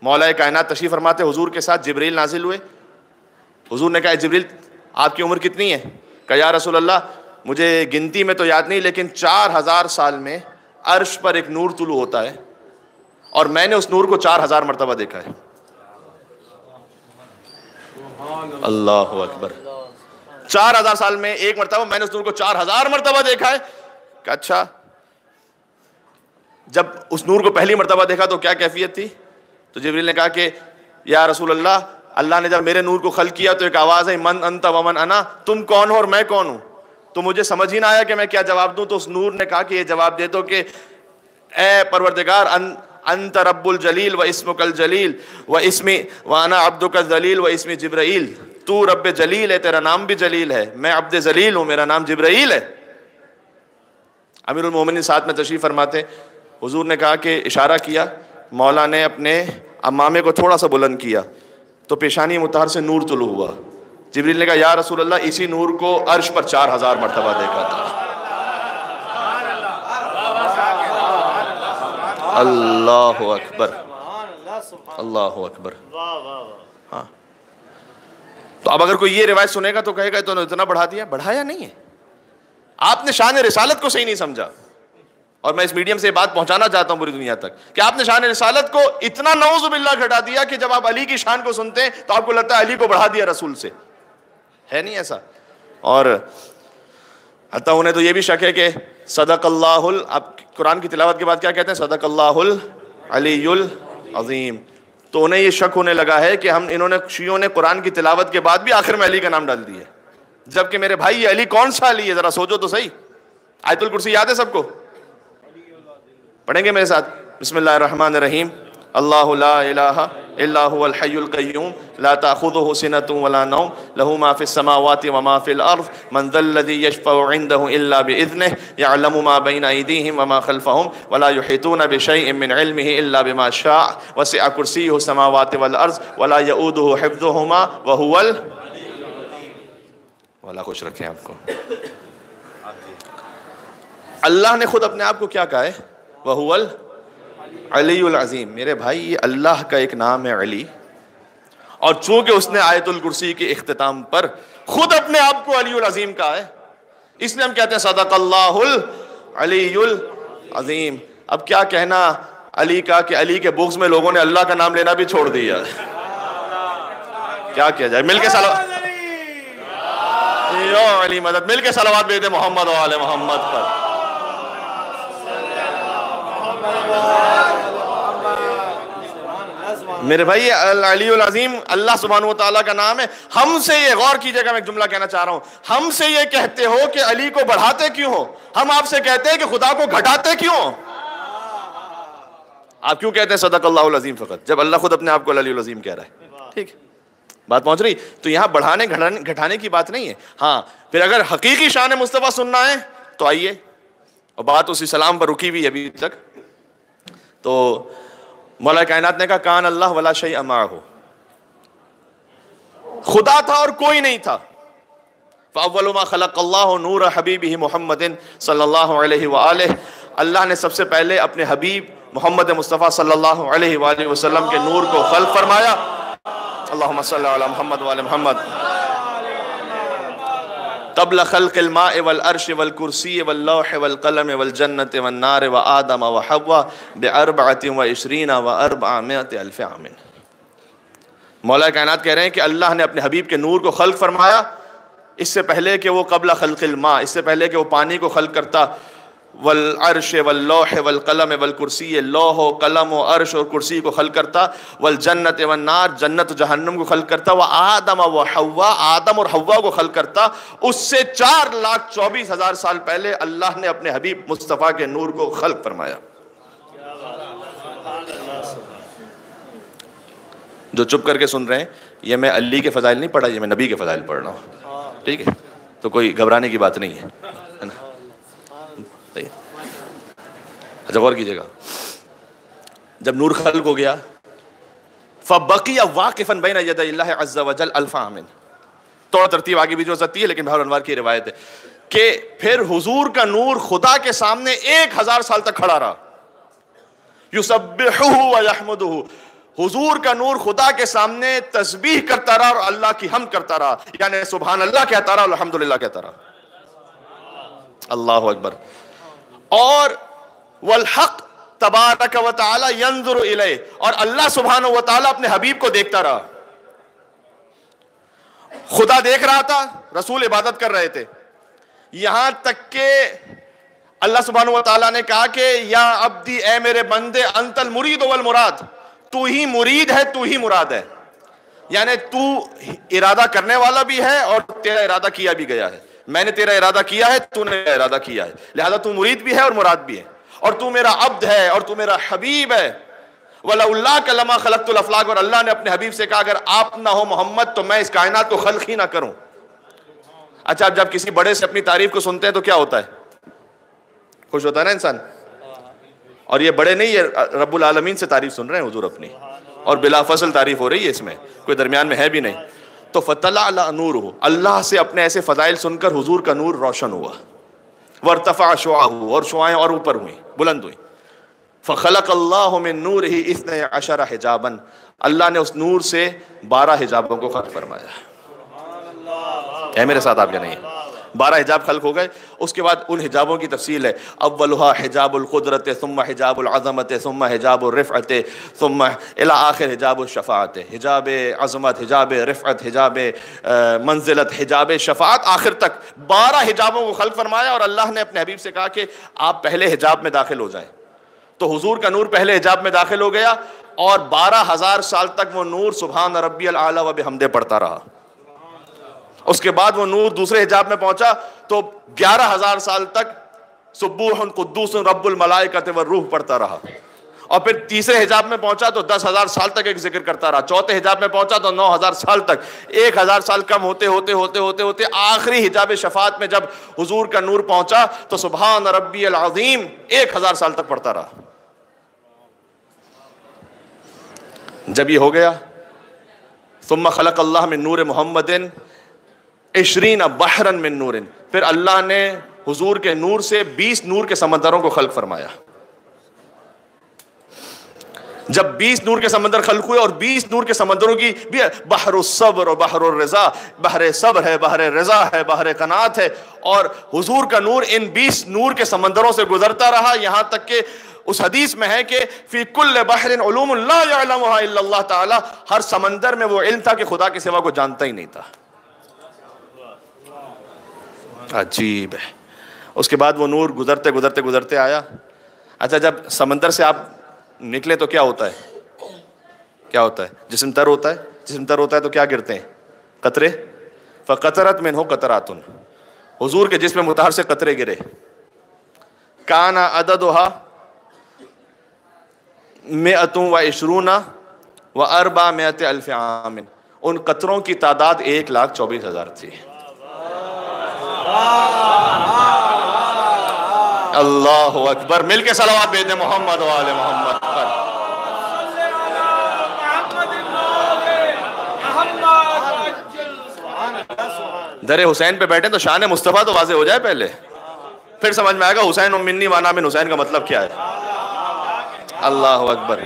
مولا کائنات تشریف فرماتے حضور کے ساتھ جبریل نازل ہوئے، حضور نے کہا جبریل آپ کی عمر کتنی ہے؟ کہا یا رسول اللہ مجھے گنتی میں تو یاد نہیں، لیکن 4000 سال میں عرش پر ایک نور طلوع ہوتا ہے اور میں نے اس نور کو 4000 مرتبہ دیکھا ہے۔ اللہ اکبر، 4000 سال میں ایک مرتبہ میں نے اس نور کو 4000 مرتبہ دیکھا ہے۔ کہ اچھا، جب اس نور کو پہلی مرتبہ دیکھا تو کیا کیفیت تھی؟ تو جبریل نے کہا کہ یا رسول اللہ، اللہ نے جب میرے نور کو خلق کیا تو ایک آواز ہے من انت ومن انا، تم کون ہو اور میں کون ہوں؟ تو مجھے سمجھ ہی نہ آیا کہ میں کیا جواب دوں، تو اس نور نے کہا کہ یہ جواب دے دو کہ اے پروردگار انت رب الجلیل و اسمک الجلیل و اسمی وانا عبدک الذلیل و اسمی جبرائیل، تو رب جلیل ہے، تیرا نام بھی جلیل ہے، میں عبد ذلیل ہوں، میرا نام جبرائیل ہے۔ امیر المومنین ساتھ میں تشریف فرماتے، حضور نے کہا کہ اشارہ کیا، مولا نے اپنے امامے کو تھوڑا سا بلند کیا تو پیشانی مطہر سے نور طلوع ہوا۔ جبریل نے کہا یا رسول اللہ اسی نور کو عرش پر 4000 مرتبہ دیکھا تھا۔ اللہ اکبر، اللہ اکبر۔ ہاں، تو اب اگر کوئی یہ روایت سنے گا تو کہے گا تو نے اتنا بڑھا دیا، بڑھایا نہیں ہے، آپ نے شان رسالت کو صحیح نہیں سمجھا۔ اور میں اس میڈیم سے یہ بات پہنچانا چاہتا ہوں پوری دنیا تک کہ آپ نے شان رسالت کو اتنا نعوذ باللہ گھٹا دیا کہ جب آپ علی کی شان کو سنتے ہیں تو آپ کو لگتا ہے علی کو بڑھا دیا رسول سے، ہے نہیں ایسا۔ اور حتیٰ انہیں تو یہ بھی شک ہے کہ صدق اللہ آپ قرآن کی تلاوت کے بعد کیا کہتے ہیں؟ صدق اللہ العلی العظیم۔ تو انہیں یہ شک ہونے لگا ہے کہ انہوں نے شیعوں نے قرآن کی تلاوت کے بعد بھی آخر میں علی کا نام ڈال دیا، جبکہ میرے بھائی یہ علی کون سا علی ہے؟ ذرا سوچو تو صحیح۔ آیت الکرسی یاد ہے سب کو؟ پڑھیں گے میرے ساتھ؟ بسم اللہ الرحمن الرحیم۔ اللہ لا الہ الا هو الحی القیوم لا تأخذه سنة ولا نوم له ما في السماوات وما في الأرض من ذا الذي يشفع عنده إلا بإذنه يعلم ما بين أيديهم وما خلفهم ولا يحيطون بشيء من علمه إلا بما شاء وسع كرسيه السماوات والأرض ولا يؤوده حفظهما وهو ولا خوش رکھیں آپ کو۔ اللہ نے خود اپنے آپ کو کیا کہا ہے؟ وَهُوَ الْعَلِيُّ الْعَظِيمُ۔ میرے بھائی یہ اللہ کا ایک نام ہے علی، اور چونکہ اس نے آیت الکرسی کے اختتام پر خود اپنے آپ کو علی العظیم کہا ہے، اس لیے ہم کہتے ہیں صدق اللہ العلی العظیم۔ اب کیا کہنا علی کا کہ علی کے بغض میں لوگوں نے اللہ کا نام لینا بھی چھوڑ دیا، کیا کیا جائے؟ مل کے صلوات یا علی مدد، مل کے صلوات بھیج دے محمد و آل محمد پر۔ میرے بھائی العلی العظیم اللہ سبحانہ و تعالیٰ کا نام ہے۔ ہم سے یہ غور کیجئے گا، میں ایک جملہ کہنا چاہ رہا ہوں، ہم سے یہ کہتے ہو کہ علی کو بڑھاتے کیوں ہو؟ ہم آپ سے کہتے ہیں کہ خدا کو گھٹاتے کیوں ہو؟ آپ کیوں کہتے ہیں صدق اللہ العظیم فقط، جب اللہ خود اپنے آپ کو العلی العظیم کہہ رہا ہے؟ ٹھیک بات پہنچ رہی؟ تو یہاں بڑھانے گھٹانے کی بات نہیں ہے۔ ہاں پھر اگر حقیقی شان مصطفیٰ سننا ہے تو آئیے، اور بات اسی سلام پر رکی ہوئی ابھی تک۔ تو مولا کائنات نے کہا کان اللہ ولا شیء معہ، خدا تھا اور کوئی نہیں تھا. فاول ما خلق اللہ نور حبیبہ محمد صلی اللہ علیہ وآلہ، اللہ نے سب سے پہلے اپنے حبیب محمد مصطفیٰ صلی اللہ علیہ وآلہ وسلم کے نور کو خلق فرمایا. اللہم صلی علی محمد وآل محمد. قبل خلق الماء والعرش والکرسی واللوح والقلم والجنة والنار وآدم وحوا ب24 و400 الف عام. مولا کائنات کہہ رہے ہیں کہ اللہ نے اپنے حبیب کے نور کو خلق فرمایا اس سے پہلے کہ وہ قبل خلق الماء، اس سے پہلے کہ وہ پانی کو خلق کرتا، والعرش واللوح والقلم والکرسی، لوح و قلم و عرش اور کرسی کو خلق کرتا، والجنت والنار، جنت و جہنم کو خلق کرتا، وآدم و حوا، آدم اور حوا کو خلق کرتا. اس سے 4,24,000 سال پہلے اللہ نے اپنے حبیب مصطفیٰ کے نور کو خلق فرمایا. جو چپ کر کے سن رہے ہیں، یہ میں علی کے فضائل نہیں پڑھا، یہ میں نبی کے فضائل پڑھ رہا ہوں. ٹھیک ہے، تو کوئی گھبرانے کی بات نہیں ہے. اچھا غور کیجئے گا، جب نور خلق ہو گیا فبقی واقفا بین یدی اللہ عز وجل الف عام. توڑ ترتیب آگے بھی جو سکتی ہے، لیکن بہر انوار کی روایت ہے کہ پھر حضور کا نور خدا کے سامنے 1000 سال تک کھڑا رہا. یسبحہ ویحمدہ، حضور کا نور خدا کے سامنے تسبیح کرتا رہا اور اللہ کی حمد کرتا رہا، یعنی سبحان اللہ کہتا رہا، الحمدللہ کہتا رہا. اللہ اکبر. اور والحق تبارک و تعالی ینظر الیہ، اور اللہ سبحانہ و تعالی اپنے حبیب کو دیکھتا رہا. خدا دیکھ رہا تھا، رسول عبادت کر رہے تھے، یہاں تک کہ اللہ سبحانہ و تعالی نے کہا کہ یا عبدی، اے میرے بندے، انت المرید والمراد، تو ہی مرید ہے، تو ہی مراد ہے. یعنی تو ارادہ کرنے والا بھی ہے اور تیرا ارادہ کیا بھی گیا ہے. میں نے تیرا ارادہ کیا ہے، تو نے ارادہ کیا ہے، لہذا تو مرید بھی ہے اور مراد بھی ہے، اور تو میرا عبد ہے اور تو میرا حبیب ہے. وَلَوْلَاكَ لَمَا خَلَقْتُ الْأَفْلَاقَ، اور اللہ نے اپنے حبیب سے کہا اگر آپ نہ ہو محمد تو میں اس کائنات کو خلق ہی نہ کروں. اچھا، اب جب کسی بڑے سے اپنی تعریف کو سنتے ہیں تو کیا ہوتا ہے؟ خوش ہوتا ہے نا انسان. اور یہ بڑے نہیں، یہ رب العالمین سے تعریف سن رہے ہیں حضور اپنی، اور بلا فصل تعریف ہو رہی ہے، اس میں کوئی درمیان میں ہے بھی نہیں. تو فَطَلَعَ نُورُهُ، اللہ سے اپنے ایسے فضائل سن کر حضور کا نور روشن ہوا. وَارْتَفَعَ شُعَاهُ، اور شعائیں اور اوپر ہوئیں، بلند ہوئیں. فَخَلَقَ اللَّهُ مِن نُورِهِ 12 حجابًا، اللہ نے اس نور سے 12 حجابوں کو خلق فرمایا. ہے میرے ساتھ آپ یا نہیں؟ 12 حجاب خلق ہو گئے. اس کے بعد ان حجابوں کی تفصیل ہے. اولها حجاب القدرت، ثم حجاب العظمت، ثم حجاب الرفعت، ثم الى آخر حجاب الشفاعت. حجاب عظمت، حجاب رفعت، حجاب منزلت، حجاب شفاعت، آخر تک 12 حجابوں کو خلق فرمایا. اور اللہ نے اپنے حبیب سے کہا کہ آپ پہلے حجاب میں داخل ہو جائیں. تو حضور کا نور پہلے حجاب میں داخل ہو گیا اور 12,000 سال تک وہ نور سبحان ربی الاعلی و بحمدہ پڑھتا رہا. اس کے بعد وہ نور دوسرے حجاب میں پہنچا تو 11,000 سال تک سبوح قدوس رب الملائکۃ والروح پڑھتا رہا. اور پھر تیسرے حجاب میں پہنچا تو 10,000 سال تک ایک ذکر کرتا رہا. چوتھے حجاب میں پہنچا تو 9,000 سال تک. 1,000 سال کم ہوتے ہوتے ہوتے ہوتے ہوتے آخری حجاب شفاعت میں جب حضور کا نور پہنچا تو سبحان ربی العظیم 1,000 سال تک پڑھتا رہا. جب یہ ہو گیا ثم خلق اللہ من نور محمد 20 بحرا من نور، پھر اللہ نے حضور کے نور سے 20 نور کے سمندروں کو خلق فرمایا. جب 20 نور کے سمندر خلق ہوئے اور 20 نور کے سمندروں کی بھی بحر الصبر اور بحر الرضا، بحر صبر ہے، بحر رضا ہے، بحر قناعت ہے، اور حضور کا نور ان 20 نور کے سمندروں سے گزرتا رہا. یہاں تک کہ اس حدیث میں ہے کہ فی کل بحر علوم لا یعلمها الا اللہ تعالی، ہر سمندر میں وہ علم تھا کہ خدا کے سوا کو جانتا ہی نہیں تھا. عجیب ہے. اس کے بعد وہ نور گزرتے گزرتے گزرتے آیا. اچھا، جب سمندر سے آپ نکلے تو کیا ہوتا ہے؟ کیا ہوتا ہے؟ جسم تر ہوتا ہے. جسم تر ہوتا ہے تو کیا گرتے ہیں؟ قطرے. فقطرت منہ قطرات، حضور کے جسم مطہر سے قطرے گرے. کان عددها 120 و400 الف عام، ان قطروں کی تعداد 1,24,000 تھی. اللہ اکبر. مل کے صلوات بھیجیں محمد و آل محمد پر. در حسین پہ بیٹھے تو شان مصطفیٰ تو واضح ہو جائے پہلے، پھر سمجھ میں آئے گا حسین منی وانا من حسین کا مطلب کیا ہے۔ اللہ اکبر،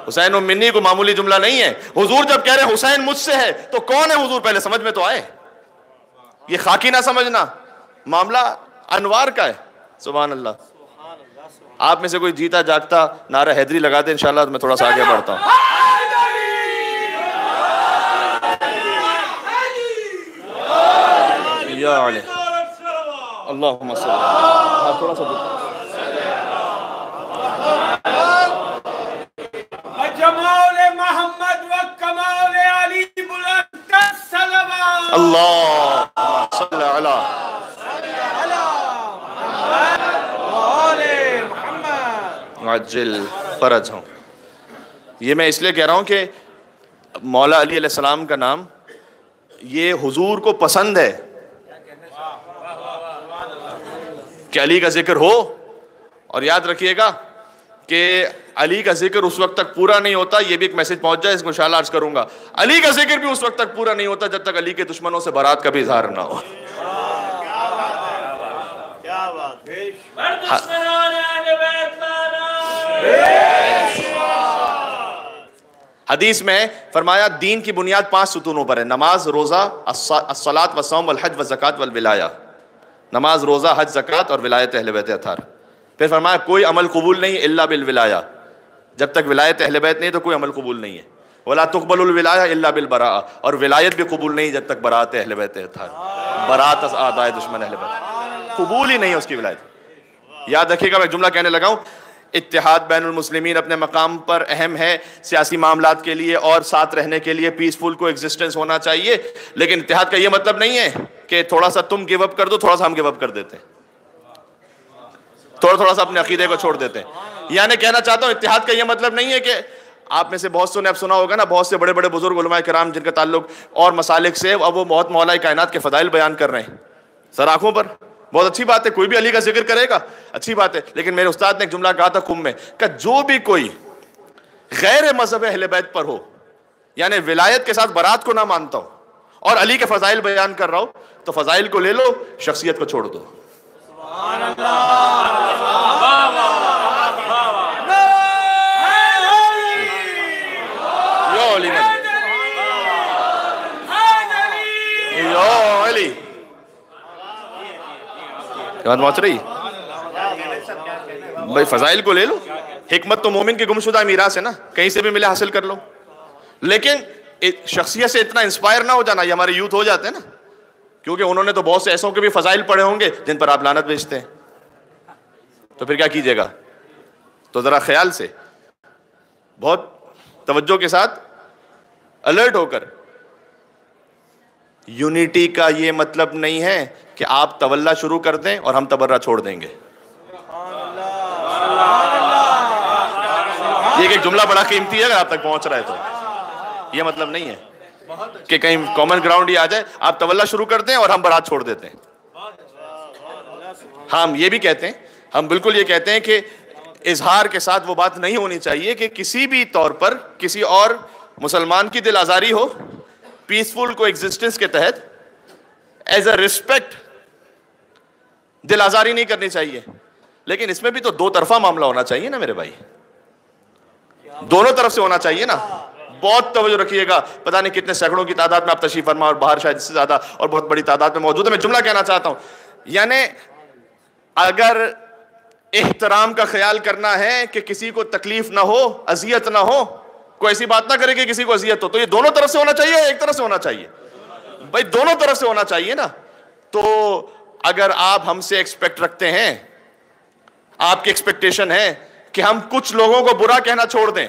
حسین منی کو معمولی جملہ نہیں ہے۔ حضور جب کہہ رہے حسین مجھ سے ہے تو کون ہے حضور، پہلے سمجھ میں تو آئے۔ یہ خاکی نہ سمجھنا، معاملہ انوار کا ہے۔ سبحان اللہ۔ آپ میں سے کوئی جیتا جاگتا نعرہ حیدری لگا دے انشاءاللہ تو میں تھوڑا سا آگے بڑھتا ہوں۔ یا علی اللہم صلی اللہ، تھوڑا سا جمال محمد و کمال علی بلند الصلوات، اللہ صلی علی عجل فرج ہوں۔ یہ میں اس لیے کہہ رہا ہوں کہ مولا علی علیہ السلام کا نام یہ حضور کو پسند ہے کہ علی کا ذکر ہو، اور یاد رکھیے گا کہ علی کا ذکر اس وقت تک پورا نہیں ہوتا، یہ بھی ایک میسج پہنچ جائے، اس کو انشاءاللہ عرض کروں گا، علی کا ذکر بھی اس وقت تک پورا نہیں ہوتا جب تک علی کے دشمنوں سے برات کا بھی اظہار نہ ہو۔ حدیث میں فرمایا دین کی بنیاد 5 ستونوں پر ہے، نماز، روزہ، الصلاۃ والصوم والحج والزکوٰۃ والولایہ۔ نماز، روزہ، حج، زکوٰۃ اور ولایت اہل بیت اطہار۔ پھر فرمایا کوئی عمل قبول نہیں الا بالولایہ، جب تک ولایت اہل بیت نہیں تو کوئی عمل قبول نہیں ہے۔ ولا تقبل الولایہ الا بالبراءہ، اور ولایت بھی قبول نہیں جب تک براءت اہل بیت اطہار، براءت از اعداء دشمن اہل بیت، قبول ہی نہیں ہے اس کی ولایت۔ یاد رکھیے گا، میں جملہ کہنے لگا ہوں، اتحاد بین المسلمین اپنے مقام پر اہم ہے سیاسی معاملات کے لیے اور ساتھ رہنے کے لیے پیسفل کو ایگزسٹنس ہونا چاہیے، لیکن اتحاد کا یہ مطلب نہیں ہے کہ تھوڑا سا تم گیو اپ کر دو، تھوڑا سا ہم گیو اپ کر دیتے ہیں، تھوڑا سا اپنے عقیدے کو چھوڑ دیتے ہیں۔ یعنی کہنا چاہتا ہوں اتحاد کا یہ مطلب نہیں ہے کہ آپ میں سے بہت سے نے اب سنا ہوگا نا، بہت سے بڑے بڑے بزرگ علماء کرام جن کا تعلق اور مسالک سے، اب وہ بہت مولا کائنات کے فضائل بیان کر رہے ہیں سر آنکھوں پر، بہت اچھی بات ہے، کوئی بھی علی کا ذکر کرے گا اچھی بات ہے، لیکن میرے استاد نے ایک جملہ کہا تھا قم میں کہ جو بھی کوئی غیر مذہب اہل بیت پر ہو، یعنی ولایت کے ساتھ برات کو نہ مانتا ہو اور علی کے فضائل بیان کر رہا ہو، تو فضائل کو لے لو، شخصیت کو چھوڑ دو۔ یو علی یو علی بات پہنچ رہی بھائی، فضائل کو لے لو، حکمت تو مومن کی گمشدہ میراث ہے نا، کہیں سے بھی ملے حاصل کر لو، لیکن شخصیت سے اتنا انسپائر نہ ہو جانا، یہ ہمارے یوتھ ہو جاتے ہیں نا، کیونکہ انہوں نے تو بہت سے ایسوں کے بھی فضائل پڑھے ہوں گے جن پر آپ لعنت بھیجتے ہیں، تو پھر کیا کیجئے گا؟ تو ذرا خیال سے، بہت توجہ کے ساتھ، الرٹ ہو کر، یونٹی کا یہ مطلب نہیں ہے کہ آپ تولا شروع کر دیں اور ہم تبرہ چھوڑ دیں گے۔ یہ ایک جملہ بڑا قیمتی ہے اگر آپ تک پہنچ رہا ہے تو، یہ مطلب نہیں ہے کہ کہیں کامن گراؤنڈ ہی آ جائے، آپ تولا شروع کر دیں اور ہم برات چھوڑ دیتے ہیں۔ ہم یہ بھی کہتے ہیں، ہم بالکل یہ کہتے ہیں کہ اظہار کے ساتھ وہ بات نہیں ہونی چاہیے کہ کسی بھی طور پر کسی اور مسلمان کی دل آزاری ہو، پیسفل کو ایگزسٹنس کے تحت ایز اے ریسپیکٹ دل آزاری نہیں کرنی چاہیے، لیکن اس میں بھی تو دو طرفہ معاملہ ہونا چاہیے نا میرے بھائی، دونوں طرف سے ہونا چاہیے نا۔ بہت توجہ رکھیے گا، پتہ نہیں کتنے سینکڑوں کی تعداد میں آپ تشریف فرما اور باہر شاید اس سے زیادہ اور بہت بڑی تعداد میں موجود ہے۔ میں جملہ کہنا چاہتا ہوں، یعنی اگر احترام کا خیال کرنا ہے کہ کسی کو تکلیف نہ ہو، اذیت نہ ہو، کوئی ایسی بات نہ کرے کہ کسی کو اذیت ہو، تو یہ دونوں طرف سے ہونا چاہیے، ایک طرف سے ہونا چاہیے بھائی، دونوں طرف سے ہونا چاہیے نا۔ تو اگر آپ ہم سے ایکسپیکٹ رکھتے ہیں، آپ کی ایکسپیکٹیشن ہے کہ ہم کچھ لوگوں کو برا کہنا چھوڑ دیں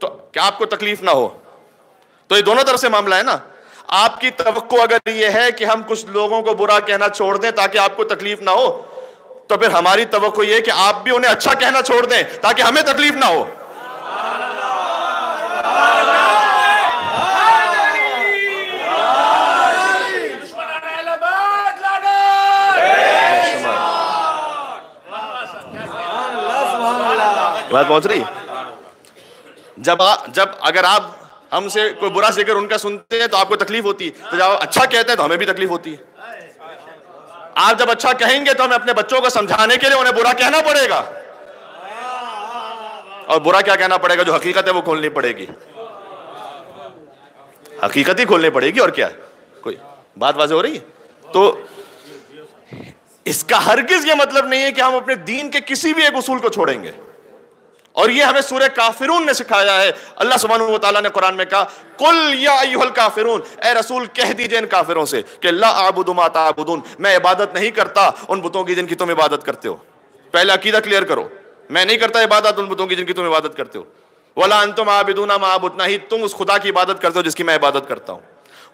تو کہ آپ کو تکلیف نہ ہو، تو یہ دونوں طرف سے معاملہ ہے نا۔ آپ کی توقع اگر یہ ہے کہ ہم کچھ لوگوں کو برا کہنا چھوڑ دیں تاکہ آپ کو تکلیف نہ ہو، تو پھر ہماری توقع یہ ہے کہ آپ بھی انہیں اچھا کہنا چھوڑ دیں تاکہ ہمیں تکلیف نہ ہو۔ بات پہنچ رہی؟ جب اگر آپ ہم سے کوئی برا ذکر ان کا سنتے ہیں تو آپ کو تکلیف ہوتی ہے، تو جب اچھا کہتے ہیں تو ہمیں بھی تکلیف ہوتی ہے. آپ جب اچھا کہیں گے تو ہمیں اپنے بچوں کو سمجھانے کے لیے انہیں برا کہنا پڑے گا، اور برا کیا کہنا پڑے گا؟ جو حقیقت ہے وہ کھولنی پڑے گی، حقیقت ہی کھولنی پڑے گی. اور کیا کوئی بات واضح ہو رہی ہے؟ تو اس کا ہرگز یہ مطلب نہیں ہے کہ ہم اپنے دین کے کسی بھی ایک اصول کو چھوڑیں گے. اور یہ ہمیں سورہ کافرون نے سکھایا ہے. اللہ سبحانہ و تعالیٰ نے قرآن میں کہا قل یا ایھا الکافرون، اے رسول کہہ دیجئے ان کافروں سے کہ لا اعبد ما تعبدون، میں عبادت نہیں کرتا ان بتوں کی جن کی تم عبادت کرتے ہو. پہلے عقیدہ کلیئر کرو، میں نہیں کرتا عبادت ان بتوں کی جن کی تم عبادت کرتے ہو. ولا انتم عابدون ما اعبد، نہ ہی تم اس خدا کی عبادت کرتے ہو جس کی میں عبادت کرتا ہوں.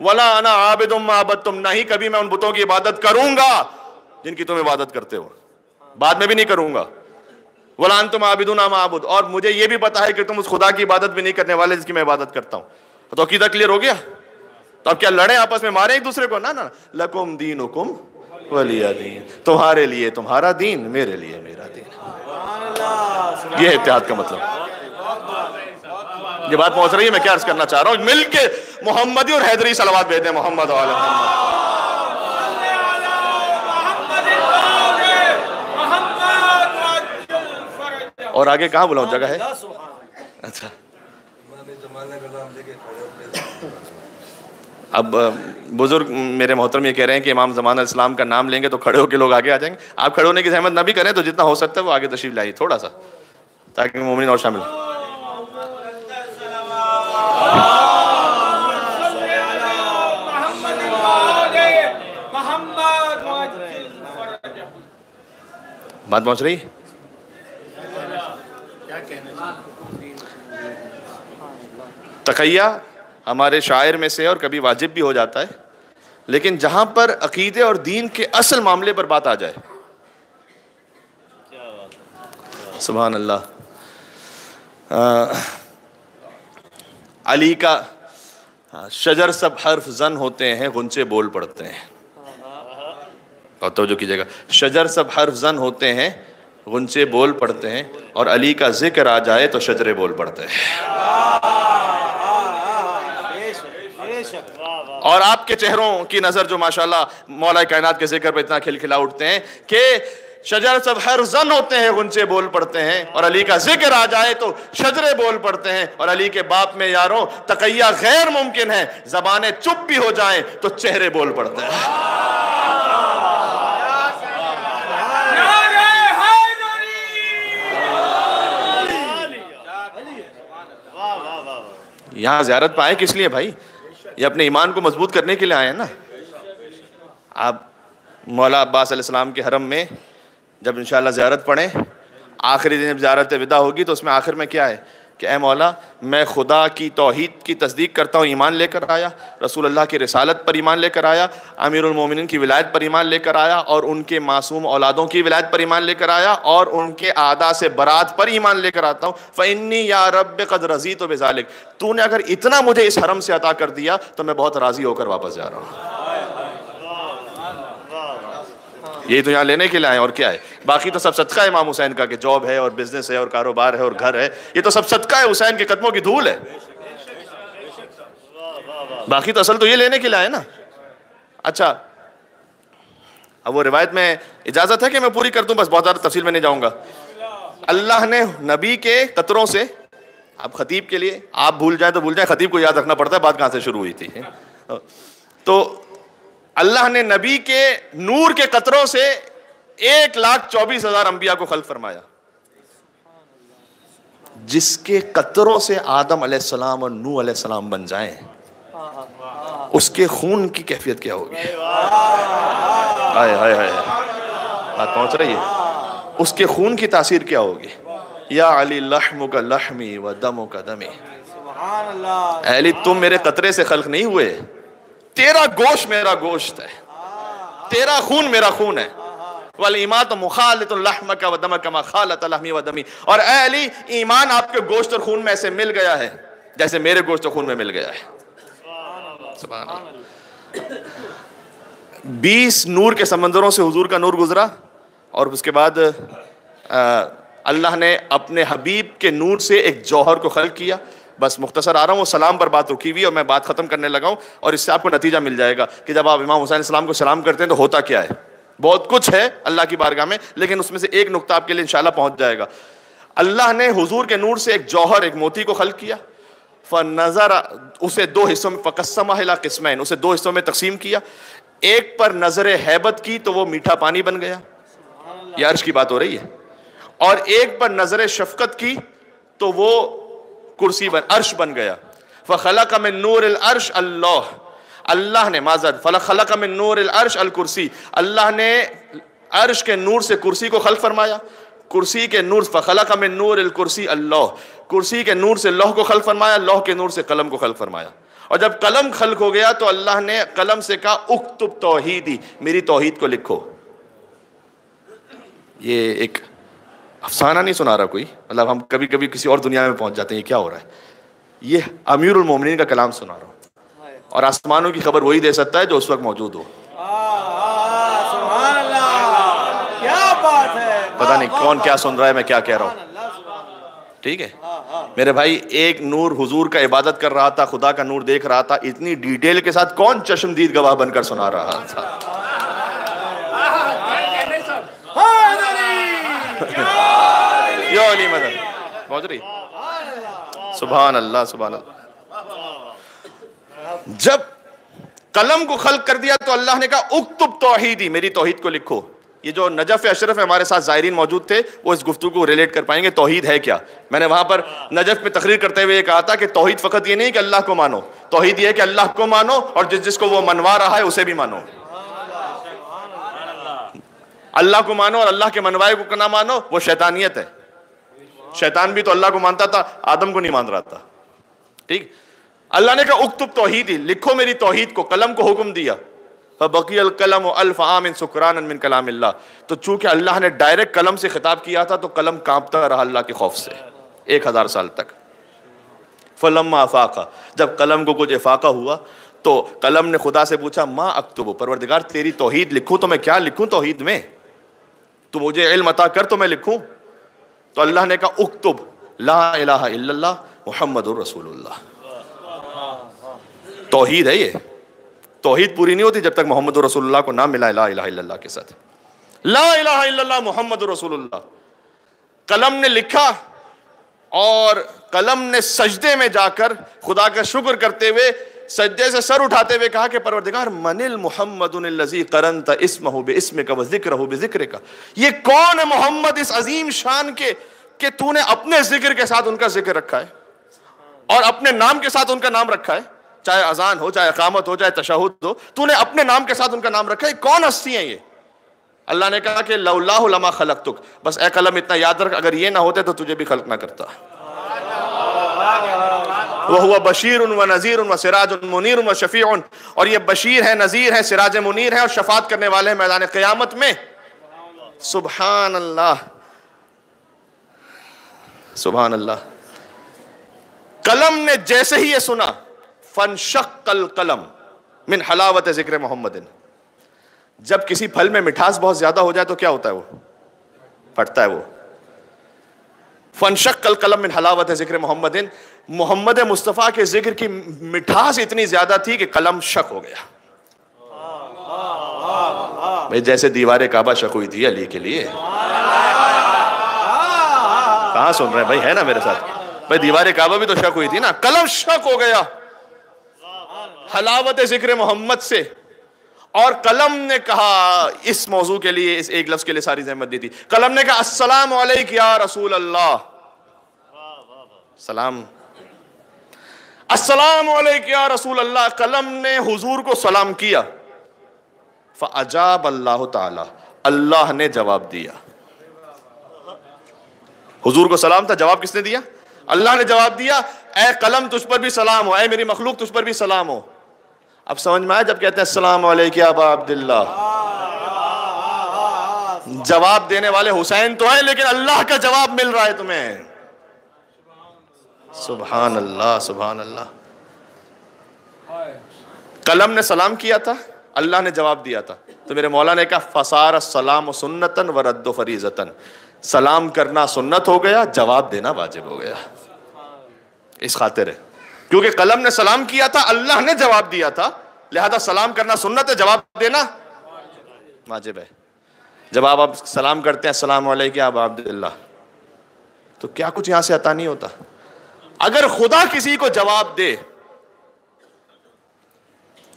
ولا انا عابد ما عبدتم، نہ ہی کبھی میں ان بتوں کی عبادت کروں گا جن کی تم عبادت کرتے ہو، بعد میں بھی نہیں کروں گا. وَلَا أَنْتُمْ عَابِدُونَ مَا أَعْبُدُ، اور مجھے یہ بھی پتا ہے کہ تم اس خدا کی عبادت بھی نہیں کرنے والے جس کی میں عبادت کرتا ہوں. تو عقیدہ کلیئر ہو گیا؟ تو اب کیا لڑیں آپس میں، ماریں ایک دوسرے کو؟ نہ لَكُمْ دِينُكُمْ وَلِيَ دِينِ، تمہارے لیے تمہارا دین، میرے لیے میرا دین. یہ ہے اتحاد کا مطلب. یہ بات پہنچ رہی ہے؟ میں کیا عرض کرنا چاہ رہا ہوں؟ مل کے محمدی اور حیدری صلوات بھیجتے ہیں محمد و آل محمد. اور آگے کہاں بلاؤں، جگہ ہے؟ اچھا اب بزرگ میرے محترم یہ کہہ رہے ہیں کہ امام زمان الاسلام کا نام لیں گے تو کھڑے ہو کے لوگ آگے آ جائیں گے. آپ کھڑے ہونے کی زحمت نہ بھی کریں تو جتنا ہو سکتا ہے وہ آگے تشریف لائیے تھوڑا سا، تاکہ مومنین اور شامل ہوں. بات پہنچ رہی ہے؟ تقیہ ہمارے شاعر میں سے اور کبھی واجب بھی ہو جاتا ہے، لیکن جہاں پر عقیدے اور دین کے اصل معاملے پر بات آ جائے، سبحان اللہ. علی کا شجر سب حرف زن ہوتے ہیں غنچے بول پڑتے ہیں. اور توجہ کیجئے گا، شجر سب حرف زن ہوتے ہیں غنچے بول پڑتے ہیں، اور علی کا ذکر آ جائے تو شجرے بول پڑتے ہیں. اور آپ کے چہروں کی نظر جو ماشاءاللہ مولا کائنات کے ذکر پہ اتنا کھلکھلا اٹھتے ہیں کہ شجر سب حرف زن ہوتے ہیں غنچے بول پڑتے ہیں، اور علی کا ذکر آ جائے تو شجرے بول پڑتے ہیں. اور علی کے باپ میں یاروں تقیہ غیر ممکن ہے، زبانیں چپ بھی ہو جائیں تو چہرے بول پڑتے ہیں. یہاں زیارت پہ آئے کس لیے بھائی؟ یہ اپنے ایمان کو مضبوط کرنے کے لیے آئے ہیں نا. آپ مولا عباس علیہ السلام کے حرم میں جب انشاءاللہ زیارت پڑھیں، آخری دن جب زیارت وداع ہوگی تو اس میں آخر میں کیا ہے کہ اے مولا میں خدا کی توحید کی تصدیق کرتا ہوں، ایمان لے کر آیا، رسول اللہ کی رسالت پر ایمان لے کر آیا، امیر المومنین کی ولایت پر ایمان لے کر آیا، اور ان کے معصوم اولادوں کی ولایت پر ایمان لے کر آیا، اور ان کے اعداء سے برات پر ایمان لے کر آتا ہوں. فإنی یا رب قد رضیت بذلک، تو نے اگر اتنا مجھے اس حرم سے عطا کر دیا تو میں بہت راضی ہو کر واپس جا رہا ہوں. یہی تو یہاں لینے کے لیے آئے، اور کیا ہے؟ باقی تو سب صدقہ ہے امام حسین کا، کہ جاب ہے اور بزنس ہے اور کاروبار ہے اور گھر ہے، یہ تو سب صدقہ ہے حسین کے قدموں کی دھول ہے. باقی تو اصل تو یہ لینے کے لیے آئے نا. اچھا اب وہ روایت میں اجازت ہے کہ میں پوری کر دوں؟ بس بہت زیادہ تفصیل میں نہیں جاؤں گا. اللہ نے نبی کے قطروں سے، اب خطیب کے لیے آپ بھول جائیں تو بھول جائیں، خطیب کو یاد رکھنا پڑتا ہے بات کہاں سے شروع ہوئی تھی. تو اللہ نے نبی کے نور کے قطروں سے 1,24,000 انبیاء کو خلق فرمایا. جس کے قطروں سے آدم علیہ السلام اور نوح علیہ السلام بن جائیں، اس کے خون کی کیفیت کیا ہوگی؟ ہائے ہائے ہائے، بات پہنچ رہی ہے؟ اس کے خون کی تاثیر کیا ہوگی؟ یا علی لحمک لحمی و دمک دمی، اے علی تم میرے قطرے سے خلق نہیں ہوئے، تیرا گوشت میرا گوشت ہے، تیرا خون میرا خون ہے. والایمان مخالط لحمک و دمک کما خالط لحمی و دمی، اور اے علی ایمان آپ کے گوشت اور خون میں ایسے مل گیا ہے جیسے میرے گوشت اور خون میں مل گیا ہے. سبحان اللہ. 20 نور کے سمندروں سے حضور کا نور گزرا، اور اس کے بعد اللہ نے اپنے حبیب کے نور سے ایک جوہر کو خلق کیا. بس مختصر آ رہا ہوں، وہ سلام پر بات رکی ہوئی ہے اور میں بات ختم کرنے لگا ہوں، اور اس سے آپ کو نتیجہ مل جائے گا کہ جب آپ امام حسین علیہ السلام کو سلام کرتے ہیں تو ہوتا کیا ہے. بہت کچھ ہے اللہ کی بارگاہ میں، لیکن اس میں سے ایک نقطہ آپ کے لیے انشاءاللہ پہنچ جائے گا. اللہ نے حضور کے نور سے ایک جوہر، ایک موتی کو خلق کیا، فنظر، اسے دو حصوں میں، فقسمہ الی قسمین، اسے دو حصوں میں تقسیم کیا. ایک پر نظر ہیبت کی تو وہ میٹھا پانی بن گیا، یہ عرش کی بات ہو رہی ہے، اور ایک پر نظر شفقت کی تو وہ کرسی عرش بن گیا. فخلق من نور العرش اللہ، اللہ نے معذرت فخلق من نور العرش الکرسی، اللہ نے عرش کے نور سے کرسی کو خلق فرمایا. کرسی کے نور، فخلق من نور الکرسی اللہ، کرسی کے نور سے لوح کو خلق فرمایا، لوح کے نور سے قلم کو خلق فرمایا. اور جب قلم خلق ہو گیا تو اللہ نے قلم سے کہا اکتب توحیدی، میری توحید کو لکھو. یہ ایک افسانہ نہیں سنا رہا کوئی، مطلب ہم کبھی کبھی کسی اور دنیا میں پہنچ جاتے ہیں یہ کیا ہو رہا ہے. یہ امیر المومنین کا کلام سنا رہا ہوں، اور آسمانوں کی خبر وہی دے سکتا ہے جو اس وقت موجود ہو. سبحان اللہ، کیا بات ہے. پتہ نہیں کون کیا سن رہا ہے، میں کیا کہہ رہا ہوں. ٹھیک ہے میرے بھائی، ایک نور حضور کا عبادت کر رہا تھا، خدا کا نور دیکھ رہا تھا، اتنی ڈیٹیل کے ساتھ کون چشمدید گواہ بن کر سنا رہا تھا. یہ علی مدد پہنچ رہی. سبحان اللہ سبحان اللہ. جب قلم کو خلق کر دیا تو اللہ نے کہا اکتب توحیدی، میری توحید کو لکھو. یہ جو نجف اشرف ہمارے ساتھ زائرین موجود تھے وہ اس گفتگو کو ریلیٹ کر پائیں گے توحید ہے کیا. میں نے وہاں پر نجف میں تقریر کرتے ہوئے یہ کہا تھا کہ توحید فقط یہ نہیں کہ اللہ کو مانو، توحید یہ ہے کہ اللہ کو مانو اور جس کو وہ منوا رہا ہے اسے بھی مانو. اللہ کو مانو اور اللہ کے منوائے کو نہ مانو وہ شیطانیت ہے. شیطان بھی تو اللہ کو مانتا تھا، آدم کو نہیں مان رہا تھا. ٹھیک، اللہ نے کہا اکتب توحیدی، لکھو میری توحید کو. قلم کو حکم دیا، فبقی القلم الف عام سکرانا من کلام اللہ. تو چونکہ اللہ نے ڈائریکٹ قلم سے خطاب کیا تھا تو قلم کانپتا رہا اللہ کے خوف سے 1000 سال تک. فلما افاقا، جب قلم کو کچھ افاقہ ہوا تو قلم نے خدا سے پوچھا ما اکتب، پروردگار تیری توحید لکھوں تو میں کیا لکھوں توحید میں، تو مجھے علم عطا کر تو میں لکھوں. تو اللہ نے کہا اکتب لا الہ الا اللہ محمد الرسول اللہ. توحید ہے یہ. توحید پوری نہیں ہوتی جب تک محمد رسول اللہ کو نہ ملا لا الہ الا اللہ کے ساتھ. لا الہ الا اللہ محمد رسول اللہ. قلم نے لکھا اور قلم نے سجدے میں جا کر خدا کا شکر کرتے ہوئے سجدے سے سر اٹھاتے ہوئے کہا کہ پروردگار من المحمد الذی قرنت اسمہ باسمک وذکرہ بذکرک، یہ کون ہے محمد اس عظیم شان کے کہ تو نے اپنے ذکر کے ساتھ ان کا ذکر رکھا ہے اور اپنے نام کے ساتھ ان کا نام رکھا ہے. چاہے اذان ہو، چاہے اقامت ہو، چاہے تشہد ہو، تو نے اپنے نام کے ساتھ ان کا نام رکھا ہے. کون ہستی ہیں یہ؟ اللہ نے کہا کہ لولاہ لما خلقتک، بس اے قلم اتنا یاد رکھ اگر یہ نہ ہوتے تو تجھے بھی خلق نہ کرتا. وَهُوَ بَشِيرٌ وَنَذِيرٌ وَسِرَاجٌ مُنِيرٌ وَشَفِيعٌ، اور یہ بشیر ہے، نذیر ہے، سراج منیر ہے اور شفاعت کرنے والے ہیں میدان قیامت میں. سبحان اللہ سبحان اللہ. قلم نے جیسے ہی یہ سنا فَانشَقَّ الْقَلَمُ مِنْ حَلَاوَةِ ذِكْرِ محمد. جب کسی پھل میں مٹھاس بہت زیادہ ہو جائے تو کیا ہوتا ہے؟ وہ پھٹتا ہے. وہ فَانشَقَّ الْقَلَمُ مِنْ حَلَاوَةِ ذِكْرِ محمد، محمد مصطفیٰ کے ذکر کی مٹھاس اتنی زیادہ تھی کہ قلم شق ہو گیا. بھئی جیسے دیوار کعبہ شق ہوئی تھی علی کے لیے. کہاں سن رہے ہیں بھائی؟ ہے نا میرے ساتھ بھائی؟ دیوار کعبہ بھی تو شق ہوئی تھی نا. قلم شق ہو گیا حلاوت ذکر محمد سے. اور قلم نے کہا اس موضوع کے لیے، اس ایک لفظ کے لیے ساری زحمت دی تھی. قلم نے کہا السلام علیک یا رسول اللہ. سلام، السلام علیک یا رسول اللہ. قلم نے حضور کو سلام کیا. فاجاب اللہ تعالی، اللہ نے جواب دیا. حضور کو سلام تھا، جواب کس نے دیا؟ اللہ نے جواب دیا اے قلم تجھ پر بھی سلام ہو، اے میری مخلوق تجھ پر بھی سلام ہو. اب سمجھ میں آیا جب کہتے ہیں السلام علیکم یا ابا عبداللہ. جواب دینے والے حسین تو ہیں لیکن اللہ کا جواب مل رہا ہے تمہیں. سبحان اللہ سبحان اللہ. قلم نے سلام کیا تھا، اللہ نے جواب دیا تھا. تو میرے مولا نے کہا فصار السلام سنتن ورد فریضتن، سلام کرنا سنت ہو گیا، جواب دینا واجب ہو گیا. اس خاطر ہے کیونکہ قلم نے سلام کیا تھا، اللہ نے جواب دیا تھا، لہذا سلام کرنا سنت ہے، جواب دینا واجب ہے۔ جب آپ سلام کرتے ہیں السلام علیکم ابا عبداللہ، تو کیا کچھ یہاں سے عطا نہیں ہوتا؟ اگر خدا کسی کو جواب دے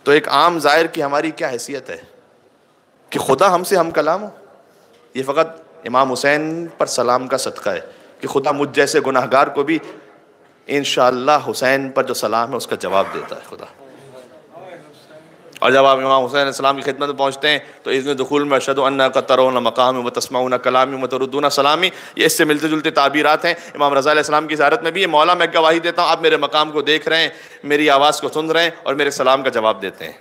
تو ایک عام زائر کی ہماری کیا حیثیت ہے کہ خدا ہم سے ہم کلام ہو؟ یہ فقط امام حسین پر سلام کا صدقہ ہے کہ خدا مجھ جیسے گناہگار کو بھی انشاءاللہ حسین پر جو سلام ہے اس کا جواب دیتا ہے خدا۔ اور جب آپ امام حسین علیہ السلام کی خدمت میں پہنچتے ہیں تو اذن دخول میں اشہد انک ترون مقامی وتسمعون کلامی وتردون سلامی، یہ اس سے ملتے جلتے تعبیرات ہیں۔ امام رضا علیہ السلام کی زیارت میں بھی یہ مولا میں گواہی دیتا ہوں، آپ میرے مقام کو دیکھ رہے ہیں، میری آواز کو سن رہے ہیں اور میرے سلام کا جواب دیتے ہیں۔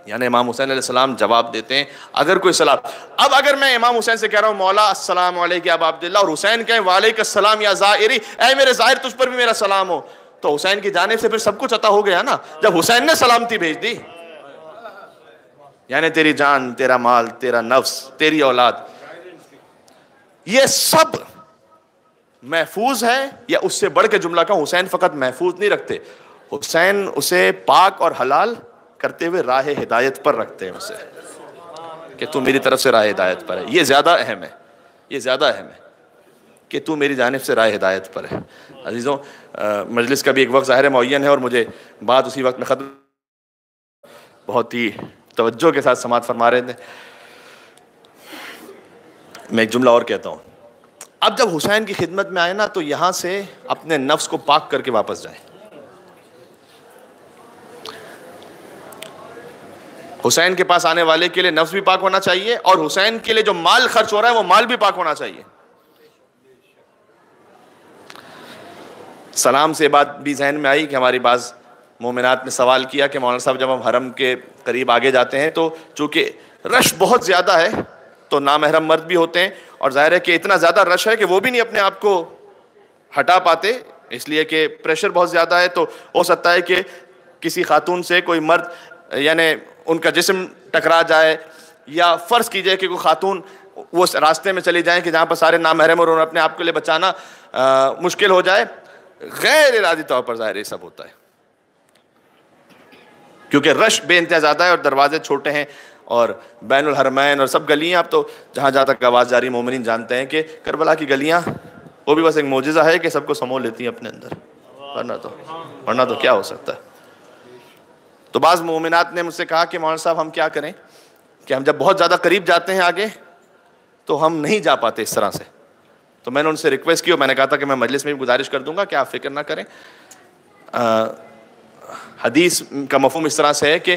یعنی امام حسین علیہ السلام جواب دیتے ہیں اگر کوئی سلام۔ اب اگر میں امام حسین سے کہہ رہا ہوں مولا السلام علیکم ابا عبداللہ، اور حسین کہیں وعلیکم السلام یا زائری، اے میرے زائر تجھ پر بھی میرا سلام ہو، تو حسین کی جانب سے پھر سب کچھ عطا ہو گیا نا، جب حسین نے سلامتی بھیج دی۔ یعنی تیری جان، تیرا مال، تیرا نفس، تیری اولاد، یہ سب محفوظ ہے۔ یا اس سے بڑھ کے جملہ کہوں، حسین فقط محفوظ نہیں رکھتے، حسین اسے پاک اور حلال کرتے ہوئے راہ ہدایت پر رکھتے ہیں اسے، کہ تو میری طرف سے راہ ہدایت پر ہے۔ یہ زیادہ اہم ہے، یہ زیادہ اہم ہے کہ تو میری جانب سے راہ ہدایت پر ہے۔ عزیزوں، مجلس کا بھی ایک وقت ظاہر معین ہے اور مجھے بات اسی وقت میں ختم، بہت ہی توجہ کے ساتھ سماعت فرما رہے تھے۔ میں ایک جملہ اور کہتا ہوں، اب جب حسین کی خدمت میں آئے نا تو یہاں سے اپنے نفس کو پاک کر کے واپس جائیں۔ حسین کے پاس آنے والے کے لیے نفس بھی پاک ہونا چاہیے، اور حسین کے لیے جو مال خرچ ہو رہا ہے وہ مال بھی پاک ہونا چاہیے۔ سلام سے بات بھی ذہن میں آئی کہ ہماری بعض مومنات نے سوال کیا کہ مولانا صاحب جب ہم حرم کے قریب آگے جاتے ہیں تو چونکہ رش بہت زیادہ ہے تو نامحرم مرد بھی ہوتے ہیں، اور ظاہر ہے کہ اتنا زیادہ رش ہے کہ وہ بھی نہیں اپنے آپ کو ہٹا پاتے، اس لیے کہ پریشر بہت زیادہ ہے۔ تو ہو سکتا ہے کہ کسی خاتون سے کوئی مرد یعنی ان کا جسم ٹکرا جائے، یا فرض کیجئے کہ کوئی خاتون وہ راستے میں چلی جائیں کہ جہاں پر سارے نامحرم اور انہیں اپنے آپ کے لیے بچانا مشکل ہو جائے، غیر ارادی طور پر ظاہر یہ سب ہوتا ہے کیونکہ رش بے انتہا زیادہ ہے اور دروازے چھوٹے ہیں، اور بین الحرمین اور سب گلیاں، اب تو جہاں جہاں تک آواز جاری مومنین جانتے ہیں کہ کربلا کی گلیاں وہ بھی بس ایک معجزہ ہے کہ سب کو سمو لیتی ہیں اپنے اندر، ورنہ تو کیا ہو سکتا ہے۔ تو بعض مومنات نے مجھ سے کہا کہ مولانا صاحب ہم کیا کریں کہ ہم جب بہت زیادہ قریب جاتے ہیں آگے تو ہم نہیں جا پاتے اس طرح سے۔ تو میں نے ان سے ریکویسٹ کی اور میں نے کہا تھا کہ میں مجلس میں بھی گزارش کر دوں گا کہ آپ فکر نہ کریں، حدیث کا مفہوم اس طرح سے ہے کہ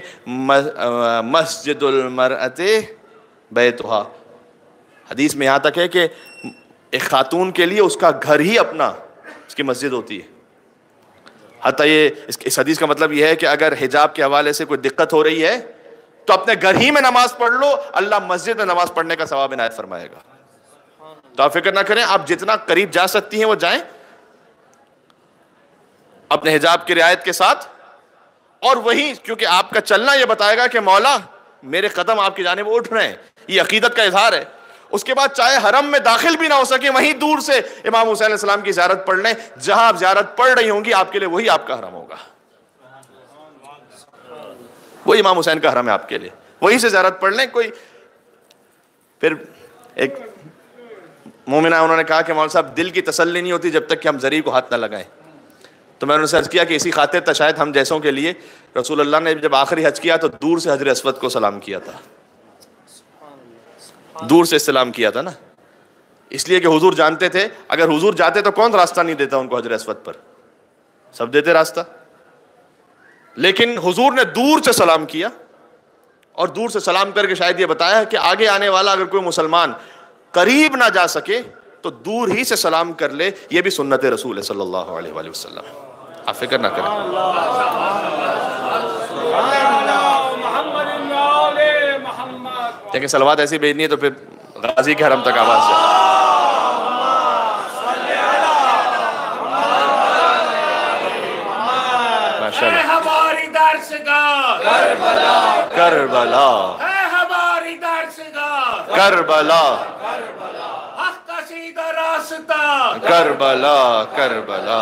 مسجد المرأۃ بیتھا، حدیث میں یہاں تک ہے کہ ایک خاتون کے لیے اس کا گھر ہی اپنا اس کی مسجد ہوتی ہے۔ حتیٰ یہ اس حدیث کا مطلب یہ ہے کہ اگر حجاب کے حوالے سے کوئی دقت ہو رہی ہے تو اپنے گھر ہی میں نماز پڑھ لو، اللہ مسجد میں نماز پڑھنے کا ثواب عنایت فرمائے گا۔ تو آپ فکر نہ کریں، آپ جتنا قریب جا سکتی ہیں وہ جائیں اپنے حجاب کی رعایت کے ساتھ، اور وہی کیونکہ آپ کا چلنا یہ بتائے گا کہ مولا میرے قدم آپ کی جانب اٹھ رہے ہیں، یہ عقیدت کا اظہار ہے۔ اس کے بعد چاہے حرم میں داخل بھی نہ ہو سکے، وہیں دور سے امام حسین علیہ السلام کی زیارت پڑھ لیں، جہاں آپ زیارت پڑھ رہی ہوں گی آپ کے لیے وہی آپ کا حرم ہوگا، وہی امام حسین کا حرم ہے آپ کے لیے، وہیں سے زیارت پڑھ لیں۔ کوئی پھر ایک مومنہ انہوں نے کہا کہ مولانا صاحب دل کی تسلی نہیں ہوتی جب تک کہ ہم ذریع کو ہاتھ نہ لگائیں، تو میں نے ان سے عرض کیا کہ اسی خاطر تھا شاید ہم جیسوں کے لیے رسول اللہ نے جب آخری حج کیا تو دور سے حجر اسود کو سلام کیا تھا، دور سے سلام کیا تھا نا، اس لیے کہ حضور جانتے تھے اگر حضور جاتے تو کون راستہ نہیں دیتا ان کو حجر اسود پر، سب دیتے راستہ، لیکن حضور نے دور سے سلام کیا، اور دور سے سلام کر کے شاید یہ بتایا کہ آگے آنے والا اگر کوئی مسلمان قریب نہ جا سکے تو دور ہی سے سلام کر لے، یہ بھی سنت رسول ہے صلی اللہ علیہ وآلہ وسلم، آپ فکر نہ کریں۔ لیکن صلوات ایسی بھیجنی ہے تو پھر غازی کے حرم تک آواز جائے۔ اے ہماری درسگاہ کربلا، اے ہماری درسگاہ کربلا، حق کا سیدھا راستہ کربلا، کربلا،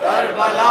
کربلا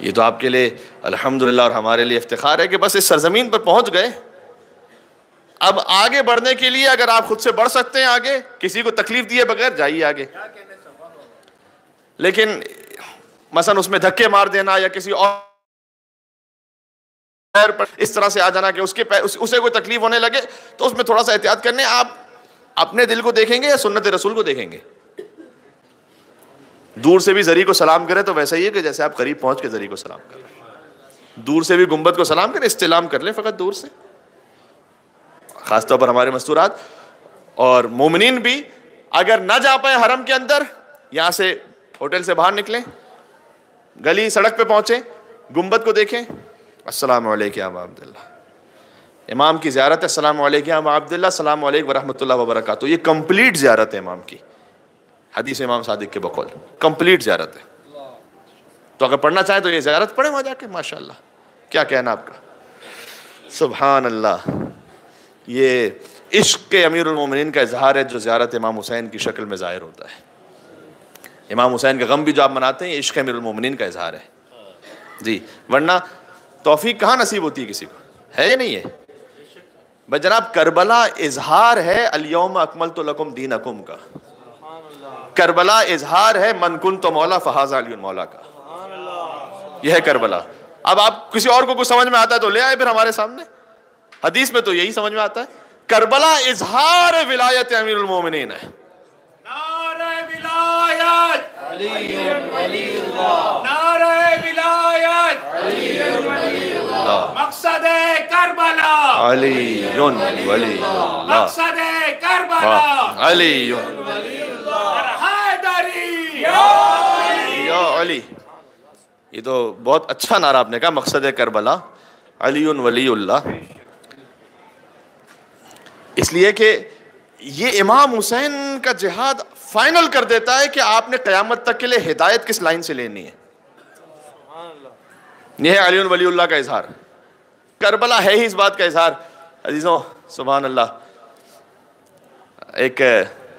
یہ تو آپ کے لیے الحمدللہ اور ہمارے لیے افتخار ہے کہ بس اس سرزمین پر پہنچ گئے. اب آگے بڑھنے کے لیے اگر آپ خود سے بڑھ سکتے ہیں آگے، کسی کو تکلیف دیے بغیر جائیے آگے. لیکن مثلا اس میں دھکے مار دینا یا کسی اور پر اس طرح سے آ جانا کہ اسے کوئی تکلیف ہونے لگے، تو اس میں تھوڑا سا احتیاط کرنے. آپ اپنے دل کو دیکھیں گے یا سنت رسول کو دیکھیں گے؟ دور سے بھی زری کو سلام کریں تو ویسا ہی ہے کہ جیسے آپ قریب پہنچ کے زری کو سلام کریں. دور سے بھی گنبد کو سلام کریں، استلام کر لیں فقط دور سے. خاص طور پر ہمارے مستورات اور مومنین بھی اگر نہ جا پائیں حرم کے اندر، یہاں سے ہوٹل سے باہر نکلیں، گلی سڑک پہ پہنچیں، گنبد کو دیکھیں، السلام علیکم یا ابا عبداللہ. امام کی زیارت ہے، السلام علیکم یا ابا عبداللہ، السلام علیکم ورحمۃ اللہ وبرکاتہ. یہ کمپلیٹ زیارت ہے امام کی، حدیث امام صادق کے بقول کمپلیٹ زیارت ہے. تو اگر پڑھنا چاہیں تو یہ زیارت پڑھیں وہاں جا کے. ماشاءاللہ، کیا کہنا آپ کا، سبحان اللہ. یہ عشق امیر المومنین کا اظہار ہے جو زیارت امام حسین کی شکل میں ظاہر ہوتا ہے. امام حسین کا غم بھی جو آپ مناتے ہیں یہ عشق امیر المومنین کا اظہار ہے جی. ورنہ توفیق کہاں نصیب ہوتی ہے کسی کو، ہے یا نہیں ہے؟ بس جناب کربلا اظہار ہے الیوم اکملت لکم دینکم کا. کربلا اظہار ہے من کنت مولا فہذا علی مولا کا. یہ ہے کربلا. اب آپ کسی اور کو کچھ سمجھ میں آتا ہے تو لے آئے پھر ہمارے سامنے. حدیث میں تو یہی سمجھ میں آتا ہے. کربلا اظہار ولایت امیر المومنین ہے. نعرہ ولایت نعرہ ولایت مقصد کربلا علی ولی اللہ، مقصد کربلا علی حیدری یا علی. یہ تو بہت اچھا نعرہ آپ نے کہا، مقصد کربلا علی ولی اللہ. اس لیے کہ یہ امام حسین کا جہاد فائنل کر دیتا ہے کہ آپ نے قیامت تک کے لیے ہدایت کس لائن سے لینی ہے. یہ ہے علی ولی اللہ کا اظہار. کربلا ہے ہی اس بات کا اظہار. عزیزوں سبحان اللہ. ایک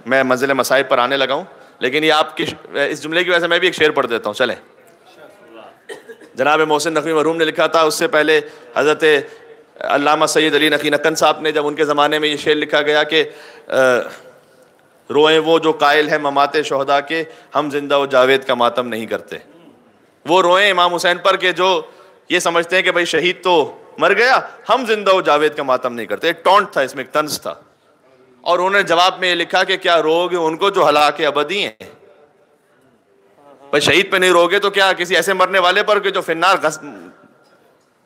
میں منزل مصائب پر آنے لگا ہوں، لیکن یہ آپ کی اس جملے کی وجہ سے میں بھی ایک شعر پڑھ دیتا ہوں. چلیں. جناب محسن نقوی مرحوم نے لکھا تھا، اس سے پہلے حضرت علامہ سید علی نقی نقن صاحب نے جب ان کے زمانے میں یہ شعر لکھا گیا کہ روئیں وہ جو قائل ہے ممات شہداء کے، ہم زندہ و جاوید کا ماتم نہیں کرتے. وہ روئیں امام حسین پر کہ جو یہ سمجھتے ہیں کہ بھائی شہید تو مر گیا، ہم زندہ و جاوید کا ماتم نہیں کرتے. ایک ٹونٹ تھا اس میں، ایک طنز تھا. اور انہوں نے جواب میں یہ لکھا کہ کیا روگے ان کو جو ہلاک ابدی ہیں. بھائی شہید پہ نہیں روگے تو کیا کسی ایسے مرنے والے پر کہ جو فنار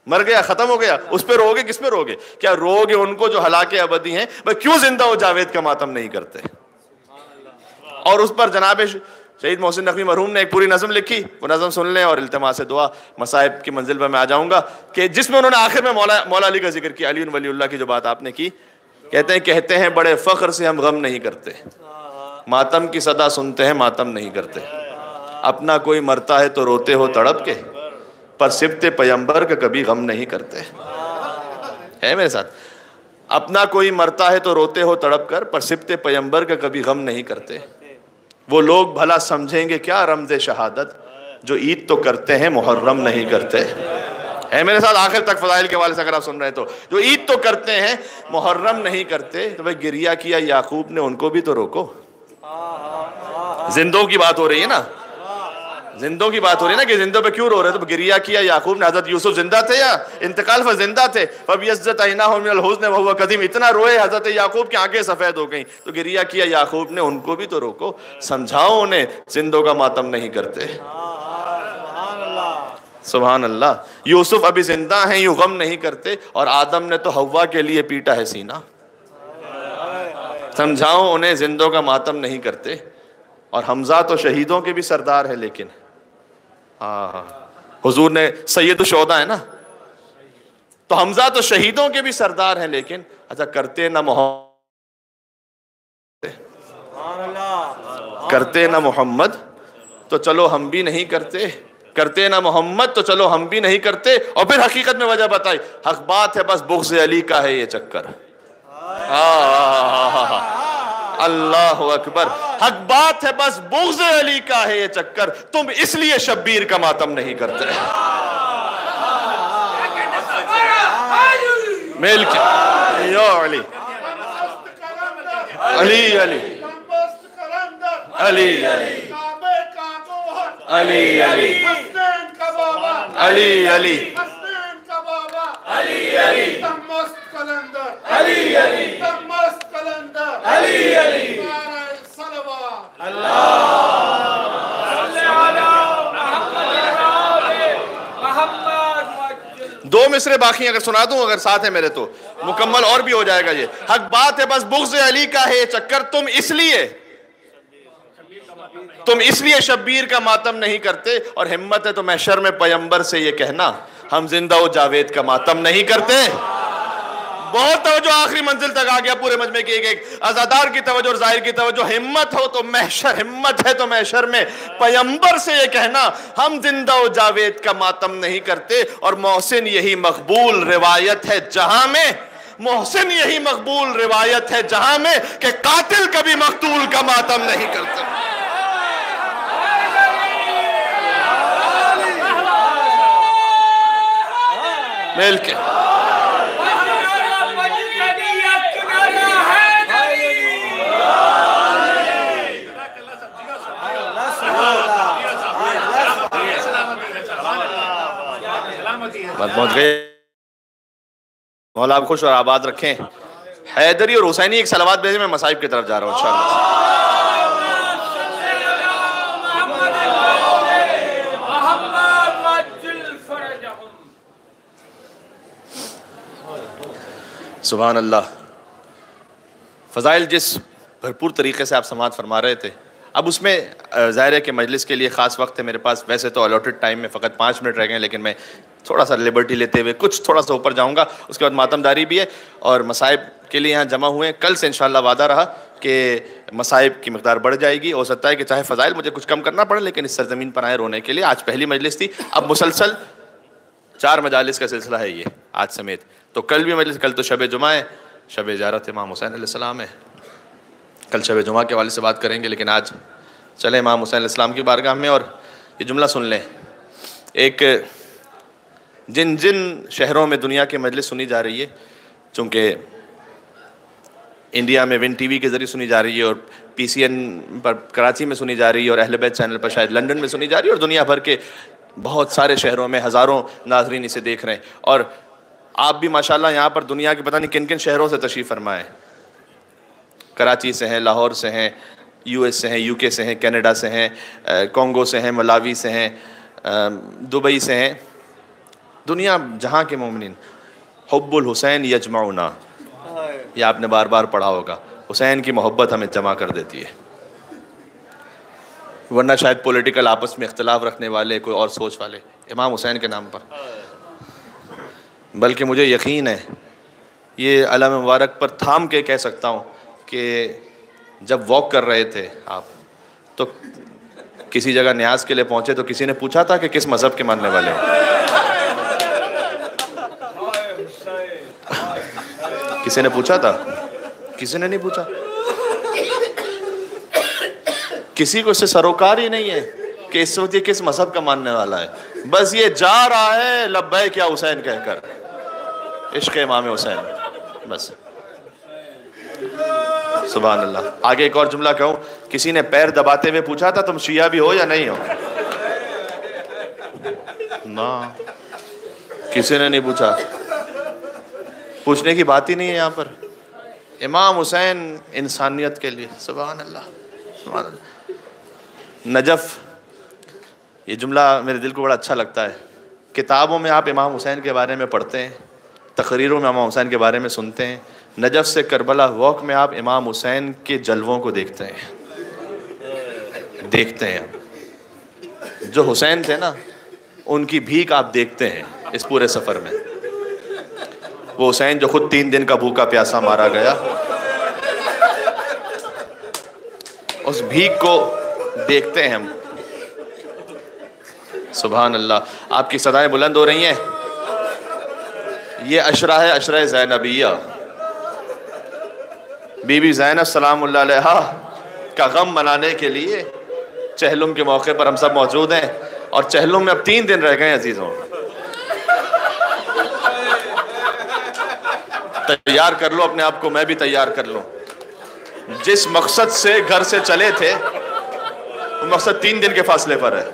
مر گیا، ختم ہو گیا، اس پہ روگے؟ کس پہ روگے؟ کیا روگے ان کو جو ہلاک ابدی ہیں. بھائی کیوں زندہ و جاوید کا ماتم نہیں کرتے؟ اور اس پر جناب شہید محسن نقوی مرحوم نے ایک پوری نظم لکھی. وہ نظم سن لیں اور التماس دعا مصائب کی منزل پر میں آ جاؤں گا، کہ جس میں انہوں نے آخر میں مولا علی کا ذکر کیا. علی ولی اللہ کی جو بات آپ نے کی، کہتے ہیں بڑے فخر سے ہم غم نہیں کرتے، ماتم کی صدا سنتے ہیں ماتم نہیں کرتے. اپنا کوئی مرتا ہے تو روتے ہو تڑپ کے، پر سبت پیمبر کا کبھی غم نہیں کرتے. ہے میرے ساتھ؟ اپنا کوئی مرتا ہے تو روتے ہو تڑپ کر، پر سبت پیمبر کا کبھی غم نہیں کرتے. وہ لوگ بھلا سمجھیں گے کیا رمز شہادت، جو عید تو کرتے ہیں محرم نہیں کرتے. ہے میرے ساتھ؟ آخر تک فضائل کے حوالے سے اگر آپ سن رہے تو، جو عید تو کرتے ہیں محرم نہیں کرتے. تو بھائی گریہ کیا یعقوب نے، ان کو بھی تو روکو. زندوں کی بات ہو رہی ہے نا، زندوں کی بات ہو رہی ہے نا کہ زندوں پہ کیوں رو رہے؟ تو گریہ کیا یعقوب نے. حضرت یوسف زندہ تھے یا انتقال پر زندہ تھے؟ فَبِيَزَّتْ عَيْنَاهُ مِنَ الْحُزْنِ وَهُوَ كَظِيمٌ. اتنا روئے حضرت یعقوب کی آنکھیں سفید ہو گئیں. تو گریہ کیا یعقوب نے، ان کو بھی تو روکو، سمجھاؤ انہیں زندوں کا ماتم نہیں کرتے. سبحان اللہ. یوسف ابھی زندہ ہیں یوں غم نہیں کرتے، اور آدم نے تو حوا کے لیے پیٹا ہے سینہ. سمجھاؤ انہیں زندوں کا ماتم نہیں کرتے. اور حمزہ تو شہیدوں کے بھی سردار ہے، لیکن حضور نے سید الشہداء ہے نا، تو حمزہ تو شہیدوں کے بھی سردار ہیں، لیکن اچھا کرتے نہ محمد تو چلو ہم بھی نہیں کرتے، کرتے نہ محمد تو چلو ہم بھی نہیں کرتے. اور پھر حقیقت میں وجہ بتائی، حق بات ہے بس بغض علی کا ہے یہ چکر. اللہ اکبر. حق بات ہے بس بغض علی کا ہے یہ چکر، تم اس لیے شبیر کا ماتم نہیں کرتے. میل کیا یا علی علی علی علی علی علی علی علی دو مصرے باقی اگر سنا دوں اگر ساتھ ہے میرے تو مکمل اور بھی ہو جائے گا. یہ حق بات ہے بس بغض علی کا ہے یہ چکر، تم اس لیے شبیر کا ماتم نہیں کرتے، اور ہمت ہے تو محشر میں پیمبر سے یہ کہنا ہم زندہ و جاوید کا ماتم نہیں کرتے. بہت توجہ آخری منزل تک آ گیا پورے مجمع کی، ایک عزادار کی توجہ اور ظاہر کی توجہ. ہمت ہے تو محشر میں پیمبر سے یہ کہنا ہم زندہ و جاوید کا ماتم نہیں کرتے. اور محسن یہی مقبول روایت ہے جہاں میں، محسن یہی مقبول روایت ہے جہاں میں کہ قاتل کبھی مقتول کا ماتم نہیں کرتے. میل کے پہنچ گئے. مولا آپ خوش اور آباد رکھیں. حیدری اور حسینی ایک صلوات بھیجیں، میں مصائب کی طرف جا رہا ہوں انشاءاللہ. سبحان اللہ. فضائل جس بھرپور طریقے سے آپ سماعت فرما رہے تھے، اب اس میں ظاہر ہے کہ مجلس کے لیے خاص وقت ہے میرے پاس. ویسے تو الاٹڈ ٹائم میں فقط 5 منٹ رہ گئے، لیکن میں تھوڑا سا لبرٹی لیتے ہوئے کچھ تھوڑا سا اوپر جاؤں گا. اس کے بعد ماتم داری بھی ہے اور مصائب کے لیے یہاں جمع ہوئے ہیں. کل سے انشاءاللہ وعدہ رہا کہ مصائب کی مقدار بڑھ جائے گی. ہو سکتا ہے کہ چاہے فضائل مجھے کچھ کم کرنا پڑے، لیکن اس سرزمین پر آئے رونے کے لیے. آج پہلی مجلس تھی، اب مسلسل 4 مجالس کا سلسلہ ہے یہ آج سمیت. تو کل بھی مجلس، کل تو شب جمعہ ہے، شب زیارت امام حسین علیہ السلام ہے. کل شب جمعہ کے حوالے سے بات کریں گے، لیکن آج چلیں امام حسین علیہ السلام کی بارگاہ میں. اور یہ جملہ سن لیں، ایک جن شہروں میں دنیا کی مجلس سنی جا رہی ہے، چونکہ انڈیا میں ون ٹی وی کے ذریعے سنی جا رہی ہے، اور پی سی این پر کراچی میں سنی جا رہی ہے، اور اہل بیت چینل پر شاید لندن میں سنی جا رہی ہے، اور دنیا بھر کے بہت سارے شہروں میں ہزاروں ناظرین اسے دیکھ رہے ہیں. اور آپ بھی ماشاءاللہ یہاں پر دنیا کے پتہ نہیں کن کن شہروں سے تشریف فرمائے. کراچی سے ہیں، لاہور سے ہیں، یو ایس سے ہیں، یو کے سے ہیں، کینیڈا سے ہیں، کانگو سے ہیں، ملاوی سے ہیں، دبئی سے ہیں. دنیا جہاں کے مومنین. حب الحسین یجمعنا، یہ آپ نے بار بار پڑھا ہوگا. حسین کی محبت ہمیں جمع کر دیتی ہے، ورنہ شاید پولیٹیکل آپس میں اختلاف رکھنے والے، کوئی اور سوچ والے، امام حسین کے نام پر. بلکہ مجھے یقین ہے، یہ علم مبارک پر تھام کے کہہ سکتا ہوں کہ جب واک کر رہے تھے آپ تو کسی جگہ نیاز کے لیے پہنچے تو کسی نے پوچھا تھا کہ کس مذہب کے ماننے والے ہیں؟ کسی نے پوچھا تھا؟ کسی نے نہیں پوچھا. کسی کو اس سے سروکار ہی نہیں ہے کہ اس وقت یہ کس مذہب کا ماننے والا ہے. بس یہ جا رہا ہے لبیک یا حسین کہہ کر، عشق امام حسین بس. سبحان اللہ. آگے ایک اور جملہ کہوں، کسی نے پیر دباتے ہوئے پوچھا تھا تم شیعہ بھی ہو یا نہیں ہو؟ نہ، کسی نے نہیں پوچھا. پوچھنے کی بات ہی نہیں ہے یہاں پر. امام حسین انسانیت کے لیے. سبحان اللہ سبحان اللہ. نجف، یہ جملہ میرے دل کو بڑا اچھا لگتا ہے. کتابوں میں آپ امام حسین کے بارے میں پڑھتے ہیں، تقریروں میں امام حسین کے بارے میں سنتے ہیں. نجف سے کربلا واک میں آپ امام حسین کے جلووں کو دیکھتے ہیں. جو حسین تھے نا، ان کی بھیک آپ دیکھتے ہیں اس پورے سفر میں. وہ حسین جو خود 3 دن کا بھوکا پیاسا مارا گیا، اس بھیک کو دیکھتے ہیں ہم. سبحان اللہ. آپ کی صدائیں بلند ہو رہی ہیں. یہ عشرہ ہے، عشرہ زینبیہ. بی بی زینب سلام اللہ علیہا کا غم منانے کے لیے چہلم کے موقع پر ہم سب موجود ہیں، اور چہلم میں اب 3 دن رہ گئے ہیں عزیزوں۔ تیار کر لو اپنے آپ کو، میں بھی تیار کر لوں۔ جس مقصد سے گھر سے چلے تھے وہ مقصد 3 دن کے فاصلے پر ہے،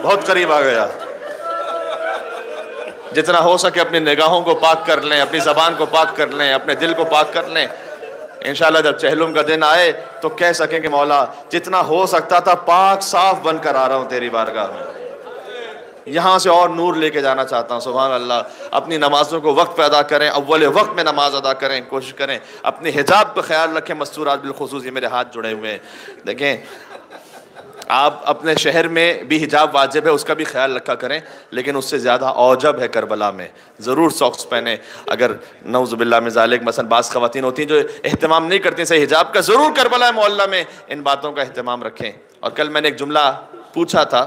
بہت قریب آ گیا۔ جتنا ہو سکے اپنی نگاہوں کو پاک کر لیں، اپنی زبان کو پاک کر لیں، اپنے دل کو پاک کر لیں۔ انشاءاللہ جب چہلم کا دن آئے تو کہہ سکیں کہ مولا جتنا ہو سکتا تھا پاک صاف بن کر آ رہا ہوں تیری بارگاہ میں، یہاں سے اور نور لے کے جانا چاہتا ہوں۔ سبحان اللہ۔ اپنی نمازوں کو وقت پہ ادا کریں، اول وقت میں نماز ادا کریں، کوشش کریں اپنے حجاب پہ خیال رکھیں، مستورات بالخصوص۔ یہ میرے ہاتھ جڑے ہوئے ہیں، دیکھیں آپ اپنے شہر میں بھی حجاب واجب ہے، اس کا بھی خیال رکھا کریں، لیکن اس سے زیادہ اوجب ہے کربلا میں۔ ضرور ساکس پہنیں، اگر نعوذ باللہ من ذالک مثلا بعض خواتین ہوتی ہیں جو اہتمام نہیں کرتی صحیح حجاب کا، ضرور کربلا محلہ میں ان باتوں کا اہتمام رکھیں۔ اور کل میں نے ایک جملہ پوچھا تھا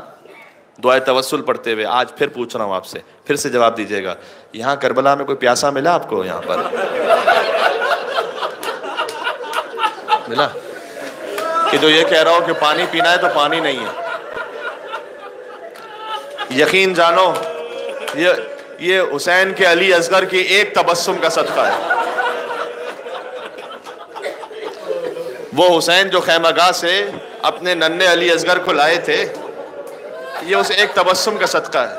دعائے توسل پڑھتے ہوئے، آج پھر پوچھ رہا ہوں آپ سے، پھر سے جواب دیجیے گا۔ یہاں کربلا میں کوئی پیاسا ملا آپ کو؟ یہاں پر ملا کہ جو یہ کہہ رہا ہو کہ پانی پینا ہے تو پانی نہیں ہے؟ یقین جانو یہ حسین کے علی اصغر کی ایک تبسم کا صدقہ ہے۔ وہ حسین جو خیمہ گاہ سے اپنے ننھے علی اصغر کو لائے تھے، یہ اسے ایک تبسم کا صدقہ ہے۔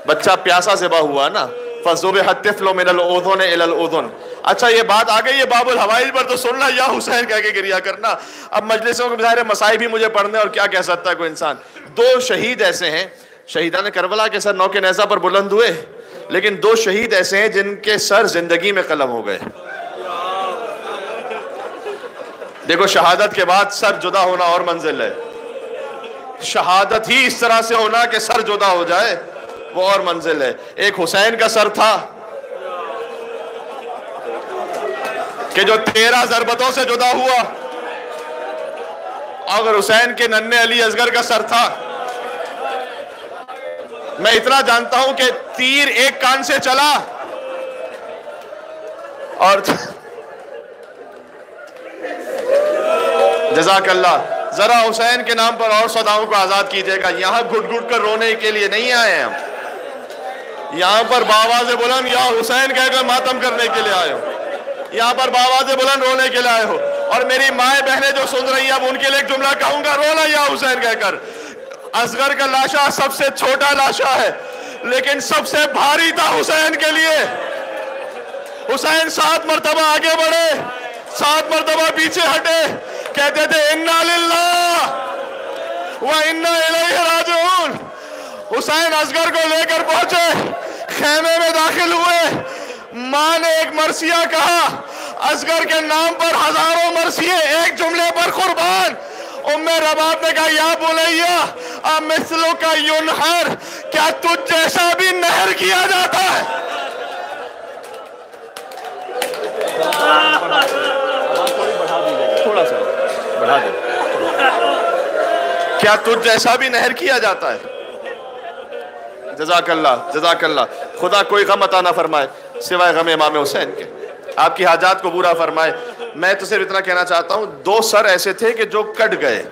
بچہ پیاسا ذبح ہوا نا، فَذُبِحَ الطِّفْلُ مِنَ الْأُذُنِ إِلَى الْأُذُنِ۔ اچھا یہ بات آ گئی، یہ باب الحوائج پر تو سننا یا حسین کہہ کے گریا کرنا۔ اب مجلسوں کے بظاہر مسائل بھی مجھے پڑھنے، اور کیا کہہ سکتا ہے کوئی انسان۔ 2 شہید ایسے ہیں، شہیدان کربلا کے سر نوک نیزہ پر بلند ہوئے، لیکن 2 شہید ایسے ہیں جن کے سر زندگی میں قلم ہو گئے۔ دیکھو شہادت کے بعد سر جدا ہونا اور منزل ہے، شہادت ہی اس طرح سے ہونا کہ سر جدا ہو جائے وہ اور منزل ہے۔ ایک حسین کا سر تھا کہ جو 13 ضربتوں سے جدا ہوا، اگر حسین کے ننھے علی اصغر کا سر تھا۔ میں اتنا جانتا ہوں کہ تیر ایک کان سے چلا اور جزاک اللہ۔ ذرا حسین کے نام پر اور صداؤں کو آزاد کیجئے گا۔ یہاں گھٹ گھٹ کر رونے کے لیے نہیں آئے ہم، یہاں پر بآواز بلند یا حسین کہہ کر ماتم کرنے کے لیے آئے ہو، یہاں پر بآواز بلند رونے کے لیے آئے ہو۔ اور میری مائیں بہنیں جو سن رہی ہیں، اب ان کے لیے ایک جملہ کہوں گا، رونا یا حسین کہہ کر۔ اصغر کا لاشا سب سے چھوٹا لاشا ہے، لیکن سب سے بھاری تھا حسین کے لیے۔ حسین 7 مرتبہ آگے بڑھے، 7 مرتبہ پیچھے ہٹے، کہتے تھے اِنَّا لِلَّهِ وَإِنَّا إِلَيْهِ رَاجِعُونَ۔ حسین اصغر کو لے کر پہنچے، خیمے میں داخل ہوئے، ماں نے ایک مرثیہ کہا، اصغر کے نام پر ہزاروں مرثیے ایک جملے پر قربان۔ ام رباب نے کہا یا بنیا امثلک ینحر، کیا تجھ جیسا بھی نہر کیا جاتا ہے؟ تھوڑا سا بڑھا دے۔ کیا تجھ جیسا بھی نہر کیا جاتا ہے؟ جزاک اللہ، جزاک اللہ۔ خدا کوئی غم عطا نہ فرمائے سوائے غم امام حسین کے، آپ کی حاجات کو پورا فرمائے۔ میں تو صرف اتنا کہنا چاہتا ہوں، 2 سر ایسے تھے کہ جو کٹ گئے،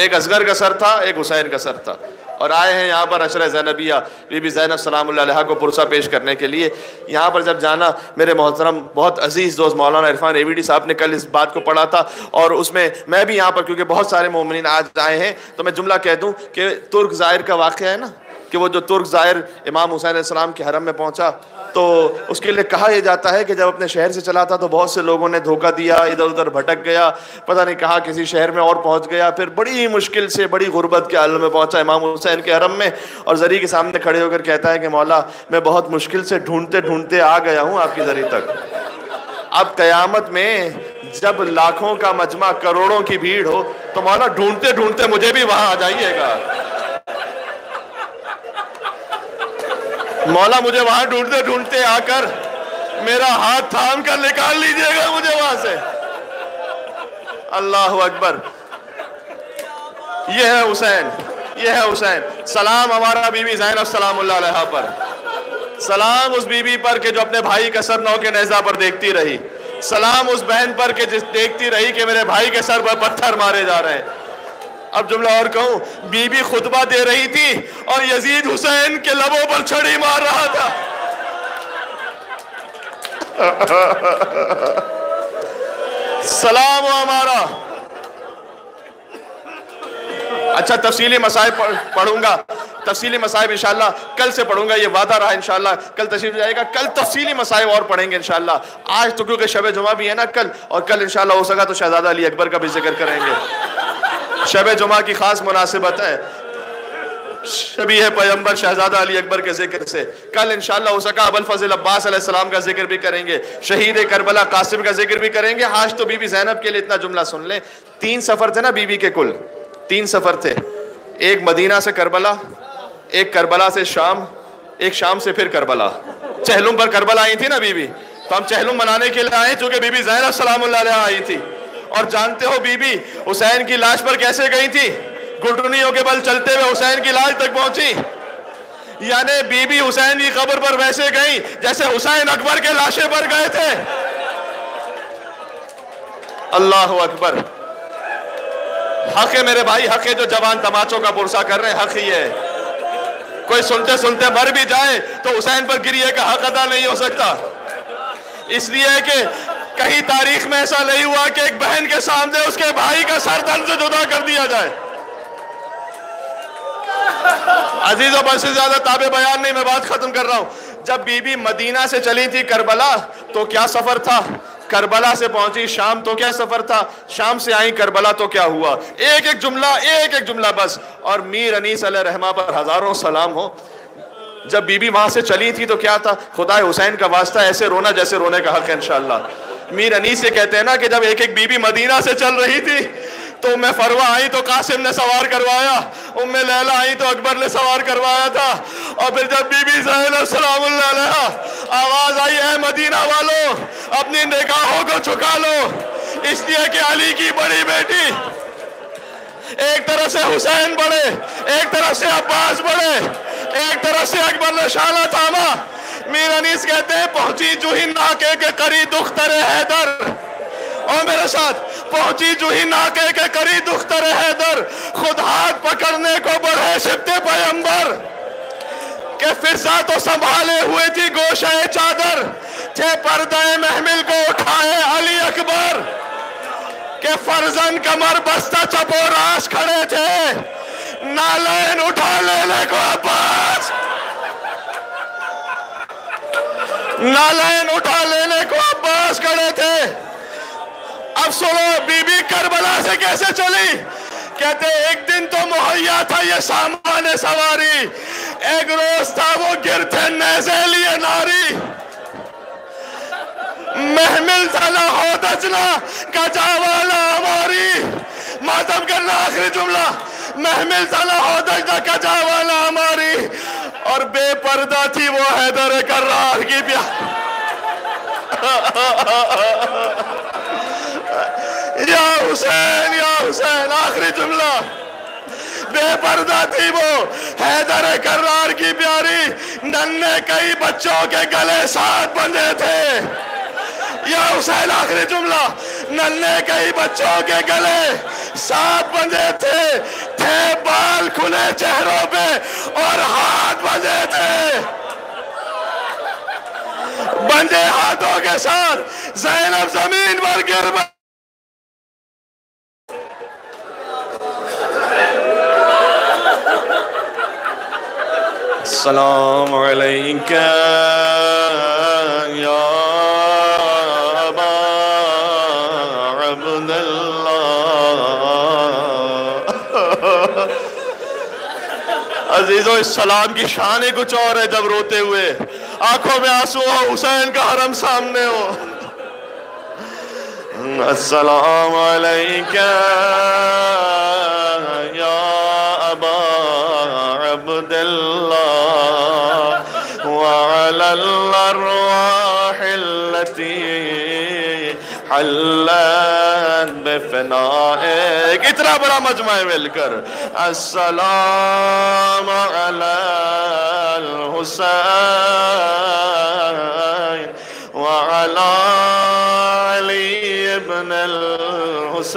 ایک اصغر کا سر تھا، ایک حسین کا سر تھا، اور آئے ہیں یہاں پر عشرہ زینبیہ بی بی زینب سلام اللہ علیہا کو پرسہ پیش کرنے کے لیے۔ یہاں پر جب جانا، میرے محترم بہت عزیز دوست مولانا عرفان ایویڈی صاحب نے کل اس بات کو پڑھا تھا، اور اس میں میں بھی یہاں پر کیونکہ بہت سارے مومنین آج آئے ہیں تو میں جملہ کہہ دوں کہ ترک زائر کا واقعہ ہے نا، کہ وہ جو ترک زائر امام حسین علیہ السلام کے حرم میں پہنچا تو اس کے لیے کہا یہ جاتا ہے کہ جب اپنے شہر سے چلا تھا تو بہت سے لوگوں نے دھوکہ دیا، ادھر ادھر بھٹک گیا، پتہ نہیں کہاں کسی شہر میں اور پہنچ گیا، پھر بڑی مشکل سے بڑی غربت کے عالم میں پہنچا امام حسین کے حرم میں، اور زری کے سامنے کھڑے ہو کر کہتا ہے کہ مولا میں بہت مشکل سے ڈھونڈتے ڈھونڈتے آ گیا ہوں آپ کی زری تک۔ اب قیامت میں جب لاکھوں کا مجمع، کروڑوں کی بھیڑ ہو تو مولا ڈھونڈتے ڈھونڈتے مجھے بھی وہاں آ جائیے گا، مولا مجھے وہاں ڈھونڈتے ڈھونڈتے آ کر میرا ہاتھ تھام کر نکال لیجئے گا مجھے وہاں سے۔ اللہ اکبر، یہ ہے حسین، یہ ہے حسین۔ سلام ہمارا بی بی زینب سلام اللہ علیہا پر، سلام اس بی بی پر کہ جو اپنے بھائی کا سر نو کے نیزہ پر دیکھتی رہی، سلام اس بہن پر کہ جس دیکھتی رہی کہ میرے بھائی کے سر پر پتھر مارے جا رہے ہیں۔ اب جملہ اور کہوں، بی بی خطبہ دے رہی تھی اور یزید حسین کے لبوں پر چھڑی مار رہا تھا۔ سلام ہو ہمارا۔ اچھا تفصیلی مسائل پڑھوں گا، تفصیلی مسائل انشاءاللہ کل سے پڑھوں گا، یہ وعدہ رہا انشاءاللہ کل تشریف جائے گا، کل تفصیلی مسائل اور پڑھیں گے انشاءاللہ۔ آج تو کیونکہ شب جمعہ بھی ہے نا کل، اور کل انشاءاللہ ہو سکا تو شہزادہ علی اکبر کا بھی ذکر کریں گے، شب جمعہ کی خاص مناسبت ہے شبیہ پیغمبر شہزادہ علی اکبر کے ذکر سے۔ کل انشاءاللہ ہو سکا ابوالفضل عباس علیہ السلام کا ذکر بھی کریں گے، شہید کربلا قاسم کا ذکر بھی کریں گے۔ آج تو بی بی زینب کے لیے اتنا جملہ سن لیں، 3 سفر تھے نا بی بی کے، کل 3 سفر تھے، ایک مدینہ سے کربلا، ایک کربلا سے شام، ایک شام سے پھر کربلا۔ چہلم پر کربلا آئی تھی نا بی بی، تو ہم چہلم منانے کے لیے آئے چونکہ بی بی زینب سلام اللہ علیہ آئی تھی۔ اور جانتے ہو بی بی حسین کی لاش پر کیسے گئی تھی؟ گھٹنیوں کے بل چلتے ہوئے حسین کی لاش تک پہنچی، یعنی بی بی حسین کی قبر پر ویسے گئی جیسے حسین اکبر کے لاشے پر گئے تھے۔ اللہ اکبر۔ حق ہے میرے بھائی، حق ہے جو جوان تماچوں کا پرسہ کر رہے ہیں، حق ہی ہے۔ کوئی سنتے سنتے مر بھی جائے تو حسین پر گریے کا حق ادا نہیں ہو سکتا، اس لیے کہ کہیں تاریخ میں ایسا نہیں ہوا کہ ایک بہن کے سامنے اس کے بھائی کا سر تن سے جدا کر دیا جائے۔ عزیزوں بس سے زیادہ تابع بیان نہیں، میں بات ختم کر رہا ہوں۔ جب بی بی مدینہ سے چلی تھی کربلا تو کیا سفر تھا؟ کربلا سے پہنچی شام تو کیا سفر تھا؟ شام سے آئی کربلا تو کیا ہوا؟ ایک ایک جملہ بس۔ اور میر انیس علیہ رحمہ پر ہزاروں سلام ہو، جب بی بی وہاں سے چلی تھی تو کیا تھا؟ خدا حسین کا واسطہ ایسے رونا جیسے رونے کا حق ہے انشاءاللہ۔ میر انیس سے کہتے ہیں نا کہ جب ایک ایک بی بی مدینہ سے چل رہی تھی تو ام فروہ آئی تو قاسم نے سوار کروایا، ام لیلہ آئی تو اکبر نے سوار کروایا تھا، اور پھر جب بی بی زینب سلام اللہ علیہ آواز آئی اے مدینہ والوں اپنی نگاہوں کو جھکا لو، اس لیے کہ علی کی بڑی بیٹی، ایک طرف سے حسین بڑھے، ایک طرف سے عباس بڑھے، ایک طرف سے اکبر نے شانہ تھاما۔ میر انیس کہتے ہیں پہنچی جو ہی ناکے کے قریب دختر حیدر، اور میرے ساتھ پہنچی جو ہی ناکے کے قریب دختر حیدر، خود ہاتھ پکڑنے کو بڑھے شبت پیغمبر، کہ فضا تو سنبھالے ہوئے تھی گوشہ چادر، تھے پردہ محمل کو اٹھائے علی اکبر، کہ فرزن کمر بستہ چپ و راست کھڑے تھے، نالین اٹھا لینے کو عباس، نالین اٹھا لینے کو عباس کھڑے تھے۔ اب سنو بی بی کربلا سے کیسے چلی؟ کہتے ایک دن تو مہیا تھا یہ سامان سواری، ایک روز تھا وہ گر تھے نیزے لیے ناری، محمل تھا نہ ہو دجنا کجا والا ہماری، ماتم کرنا آخری جملہ، محمل تھا نہ ہو دجنا کجا والا ہماری، اور بے پردہ تھی وہ حیدر کرار کی یا حسین آخری جملہ، بے پردہ تھی وہ حیدر کرار کی پیاری، ننھے کئی بچوں کے گلے 7 بندھے تھے، یا حسین آخری جملہ، ننھے کئی بچوں کے گلے 7 بندھے تھے بال کھلے چہروں پہ اور ہاتھ بندھے تھے، بندھے ہاتھوں کے ساتھ زینب زمین پر گر پڑی۔ السلام علیکہ یا ابا عبداللہ۔ عزیزو اس سلام کی شان ہی کچھ اور ہے جب روتے ہوئے آنکھوں میں آنسو ہو، حسین کا حرم سامنے ہو۔ السلام علیکہ یا ابا عبداللہ وعلی الارواح التي حلت بفنائک، اتنا بڑا مجمع مل کر السلام علی الحسین وعلى علي بن الحسين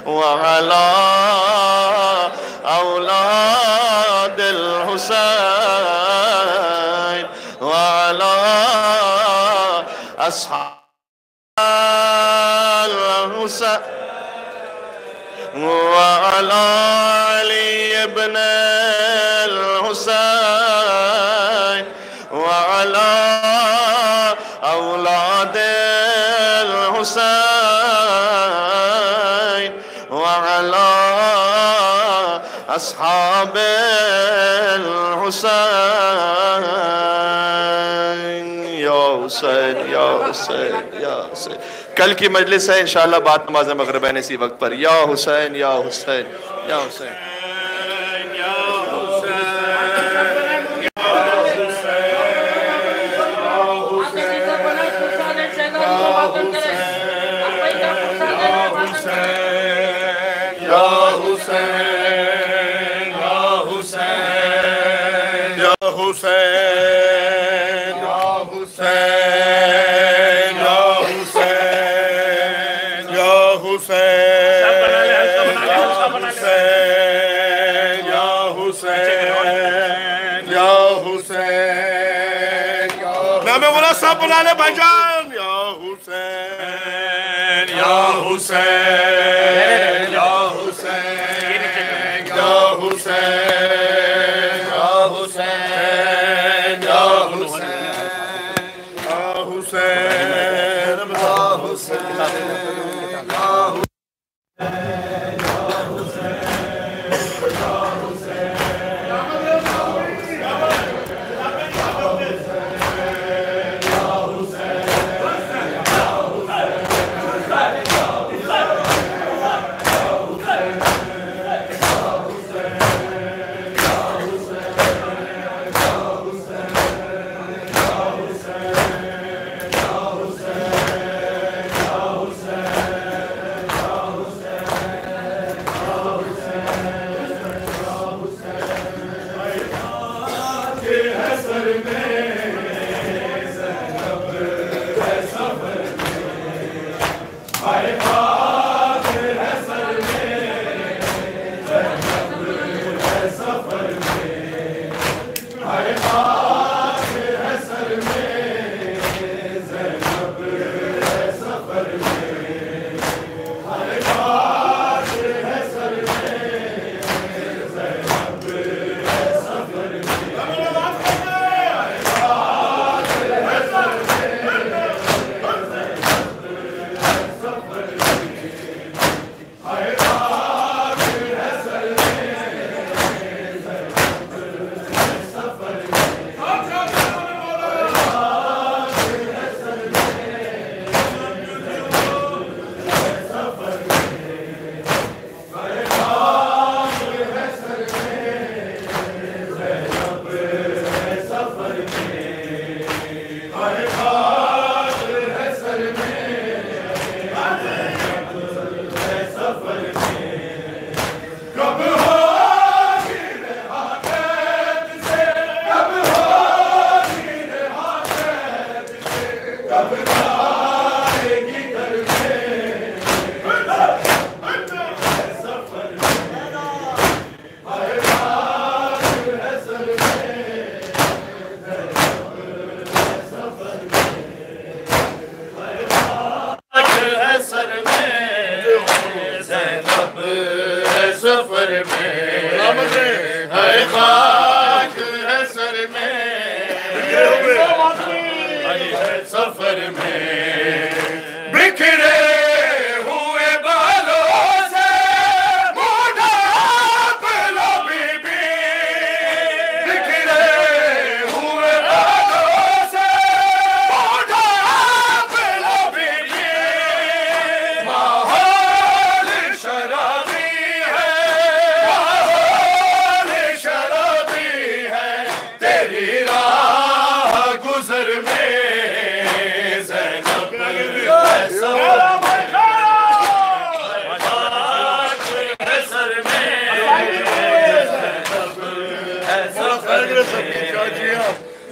وعلى أولاد الحسين وعلى أصحاب الحسين وعلى علي بن الحسين وعلى أولاد الحسين وعلى أصحاب الحسين يا حسين يا حسين يا حسين. کل کی مجلس ہے انشاءاللہ بعد نماز مغربین اسی وقت پر. یا حسین یا حسین یا حسین. بنا لے بھائی جان. یا حسین یا حسین یا حسین یا حسین یا حسین یا حسین یا حسین.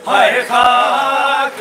ہائے خاک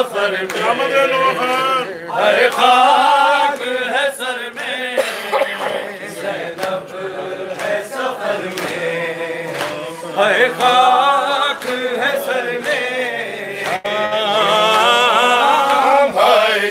سفر میں، ہر خاک ہے سر میں، زینب ہے سفر میں، ہر خاک ہے سر میں، بھائی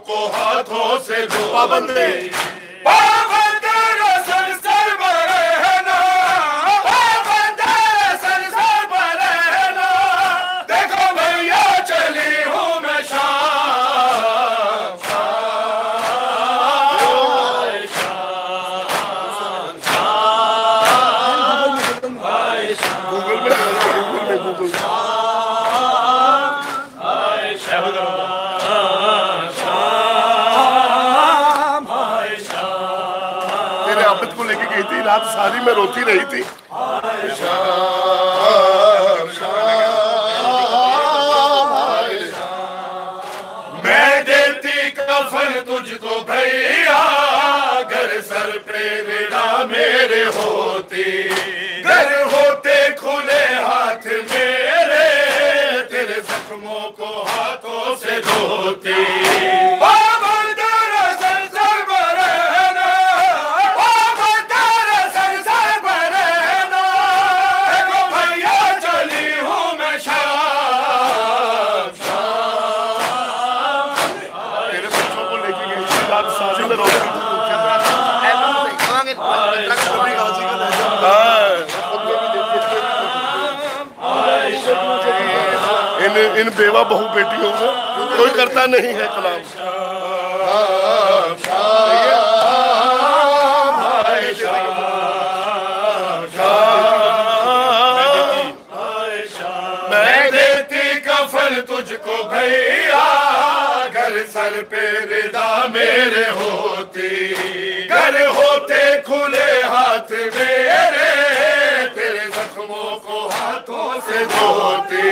کو ہاتھوں سے دھو پابندے پابندے رسل سر برہنا پابندے رسل سر برہنا دیکھو بھیا چلی ہوں میں رات ساری میں روتی رہی تھی میں دیتی کفن تجھ کو بھیا گر سر پہ ودا میرے ہوتی گر ہوتے کھلے ہاتھ میرے تیرے زخموں کو ہاتھوں سے دھوتی ان بیوہ بہو بیٹیوں سے کوئی کرتا نہیں ہے کلام میں دیتی کفن تجھ کو بھیا گر سر پہ ردا میرے ہوتی گر ہوتے کھلے ہاتھ میرے تیرے زخموں کو ہاتھوں سے دھوتی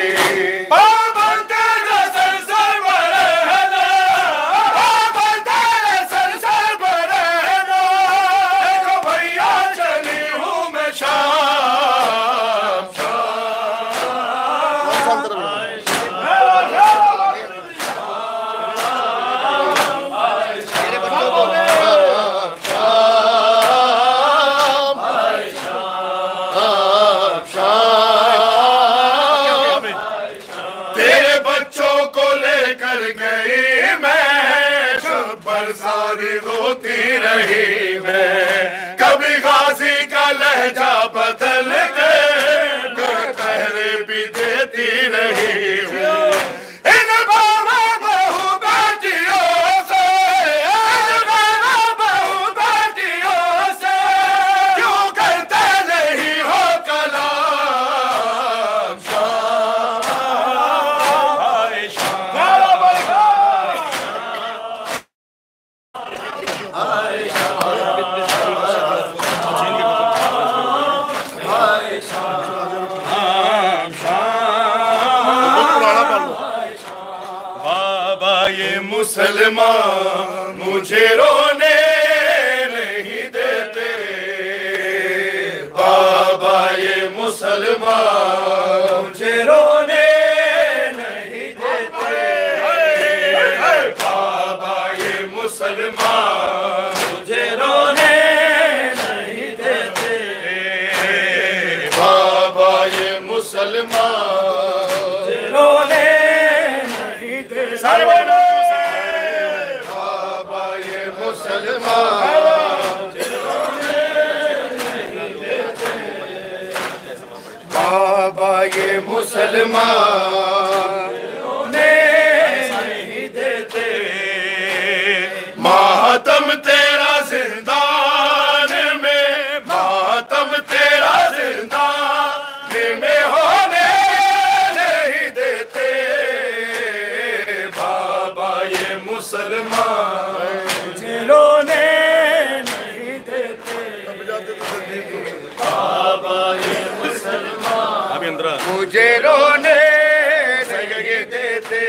ساری روتی رہی میں کبھی غازی کا لہجہ بدل کے پہرے بھی دیتی رہی ہوں ان بہو بیٹیوں سے بہو بیٹیوں سے کیوں بابا یہ مسلمان مجھے رونے نہیں دیتے، بابا یہ مسلمان مجھے رونے نہیں دیتے، بابا یہ مسلمان مجھے رونے نہیں دیتے، بابا یہ مسلمان رونے نہیں دیتے، بابا یہ مسلمان بابا یہ مسلمان رونے نہیں دیتے، ماتم تیرا زندان میں، ماتم تیرا زندان میں ہونے نہیں دیتے، بابا یہ مسلمان مجھے رونے نہیں دیتے، بابا یہ مسلمان مجھے رونے نہیں دیتے،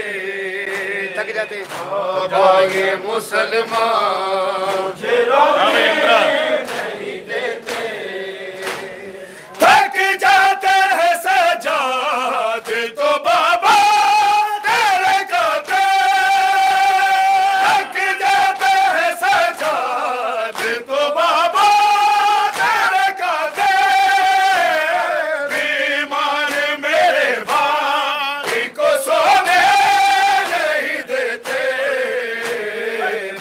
تھک جاتے، بابا یہ مسلمان مجھے رونے نہیں دیتے، تھک جاتے ہیں سجاد تو بابا تیرے قدر، تھک جاتے ہیں سجاد تو بابا تیرے قدر، بیمار میرے بھائی کو سونے نہیں دیتے،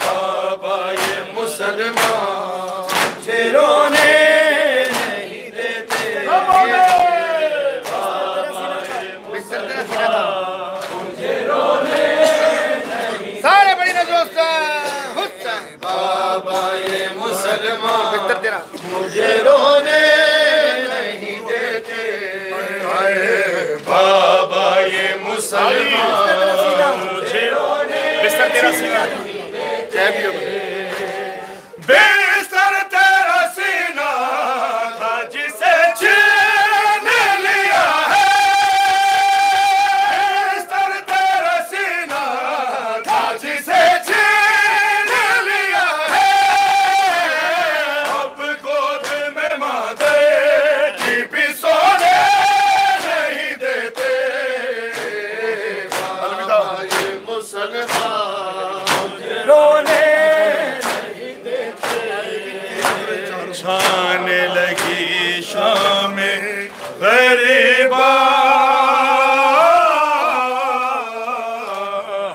بابا یہ مسلمان مجھے رونے نہیں دیتے، بابا یہ مسلمان مجھے رونے نہیں، سارے بڑی دوست بابا یہ مسلمان مجھے رونے نہیں دیتے، بابا یہ مسلمان مجھے رونے نہیں دیتے، بستر تیرا سینہ تھا جسے چھین لیا ہے، بستر تیرا سینہ تھا جسے چھین لیا ہے، اب گود میں مادے کی بھی سونے نہیں دیتے، بابا یہ مسلمان مجھے رونے نہیں دیتے، چھانے لگی شام غریبا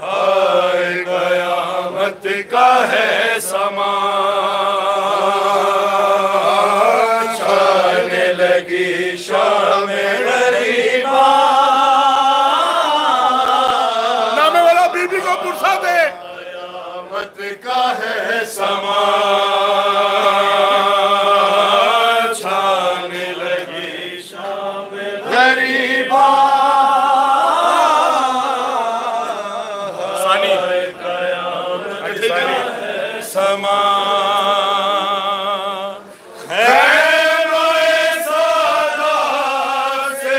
ہائے قیامت کا ہے سما، چھانے لگی شام غریبا، نامے والا بی بی کو پرسا دے، قیامت کا ہے سما، چھانے لگی شام غریبا، قیامت کا ہے سما، خیر و سادات سے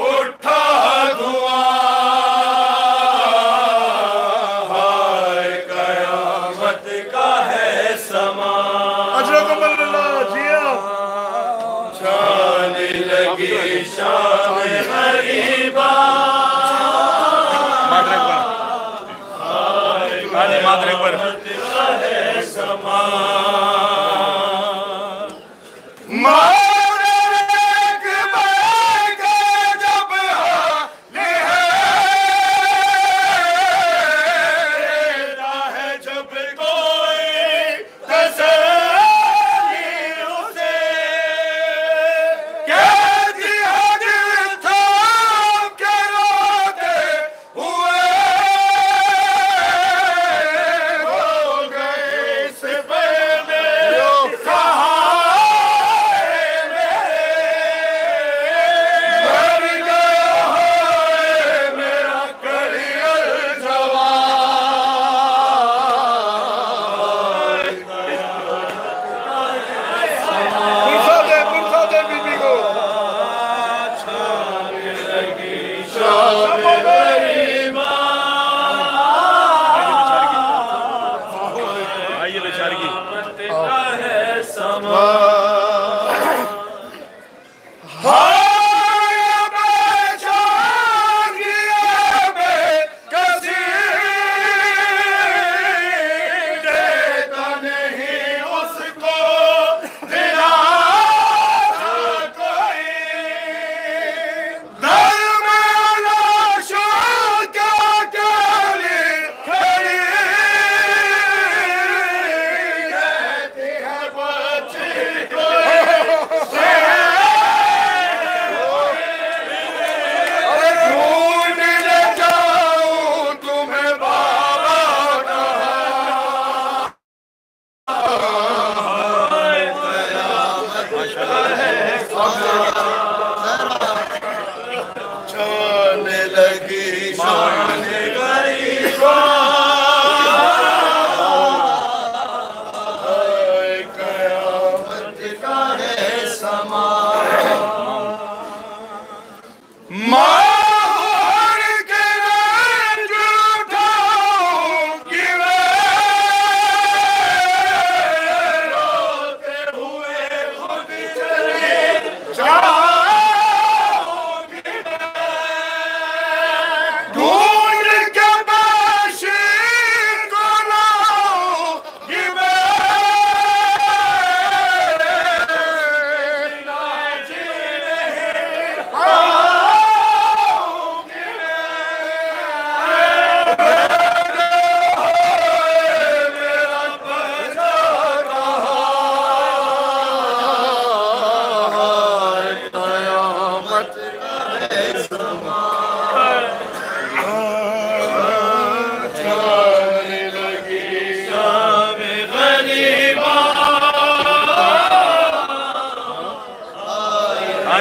اٹھا دعا، ہائے قیامت کا ہے سما، چھانے لگی شام غریبا، قیامت کا ہے سما،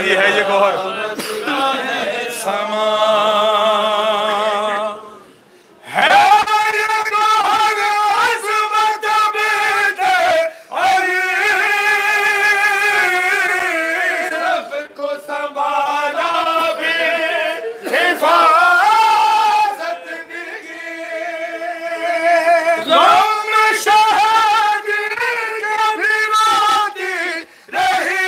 یہ ہے یہ گوہر سما ہے یہ گوہر عظمت بیت علی صف کو سنبھالا بھی حفاظت کی غم شہادی کبھی وادی رہی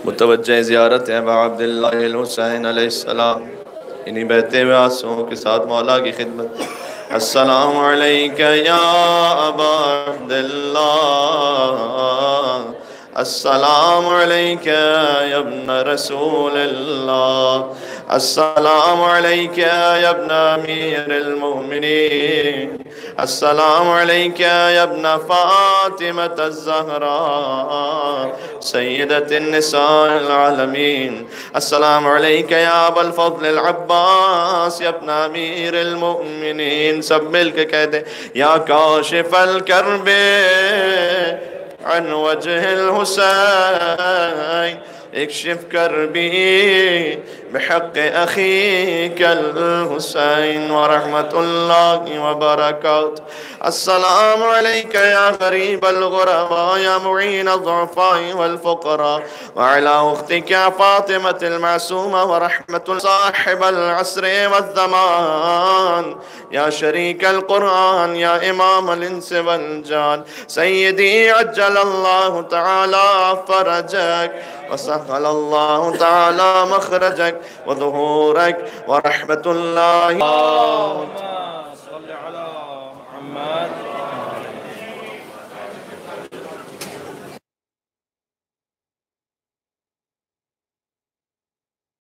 متوجہ زیارت ہے ابا عبداللہ الحسین علیہ السلام، انہی بہتے ہوئے آنسوؤں کے ساتھ مولا کی خدمت۔ السلام علیکہ یا ابا عبداللہ، السلام علیکہ یا ابن رسول اللہ، السلام علیکہ یا ابن امیر المؤمنین، السلام علیکہ یا ابن فاطمة الزہراء سیدۃ النساء العالمین، السلام علیکہ یا ابا الفضل العباس یا ابن امیر المؤمنین۔ سب مل کے کہہ دیں یا کاشف الکرب عن وجہ الحسین اکشف کربی بحق اخیک الحسین ورحمت اللہ وبرکاتہ۔ السلام علیکہ یا غریب الغرباء یا معین الضعفاء والفقراء وعلى اختک فاطمة المعصومة ورحمت صاحب العصر والزمان یا شریک القرآن یا امام الانس والجان، سیدی عجل اللہ تعالی فرجک وسهل الله تعالى مخرجك وظهورك ورحمة الله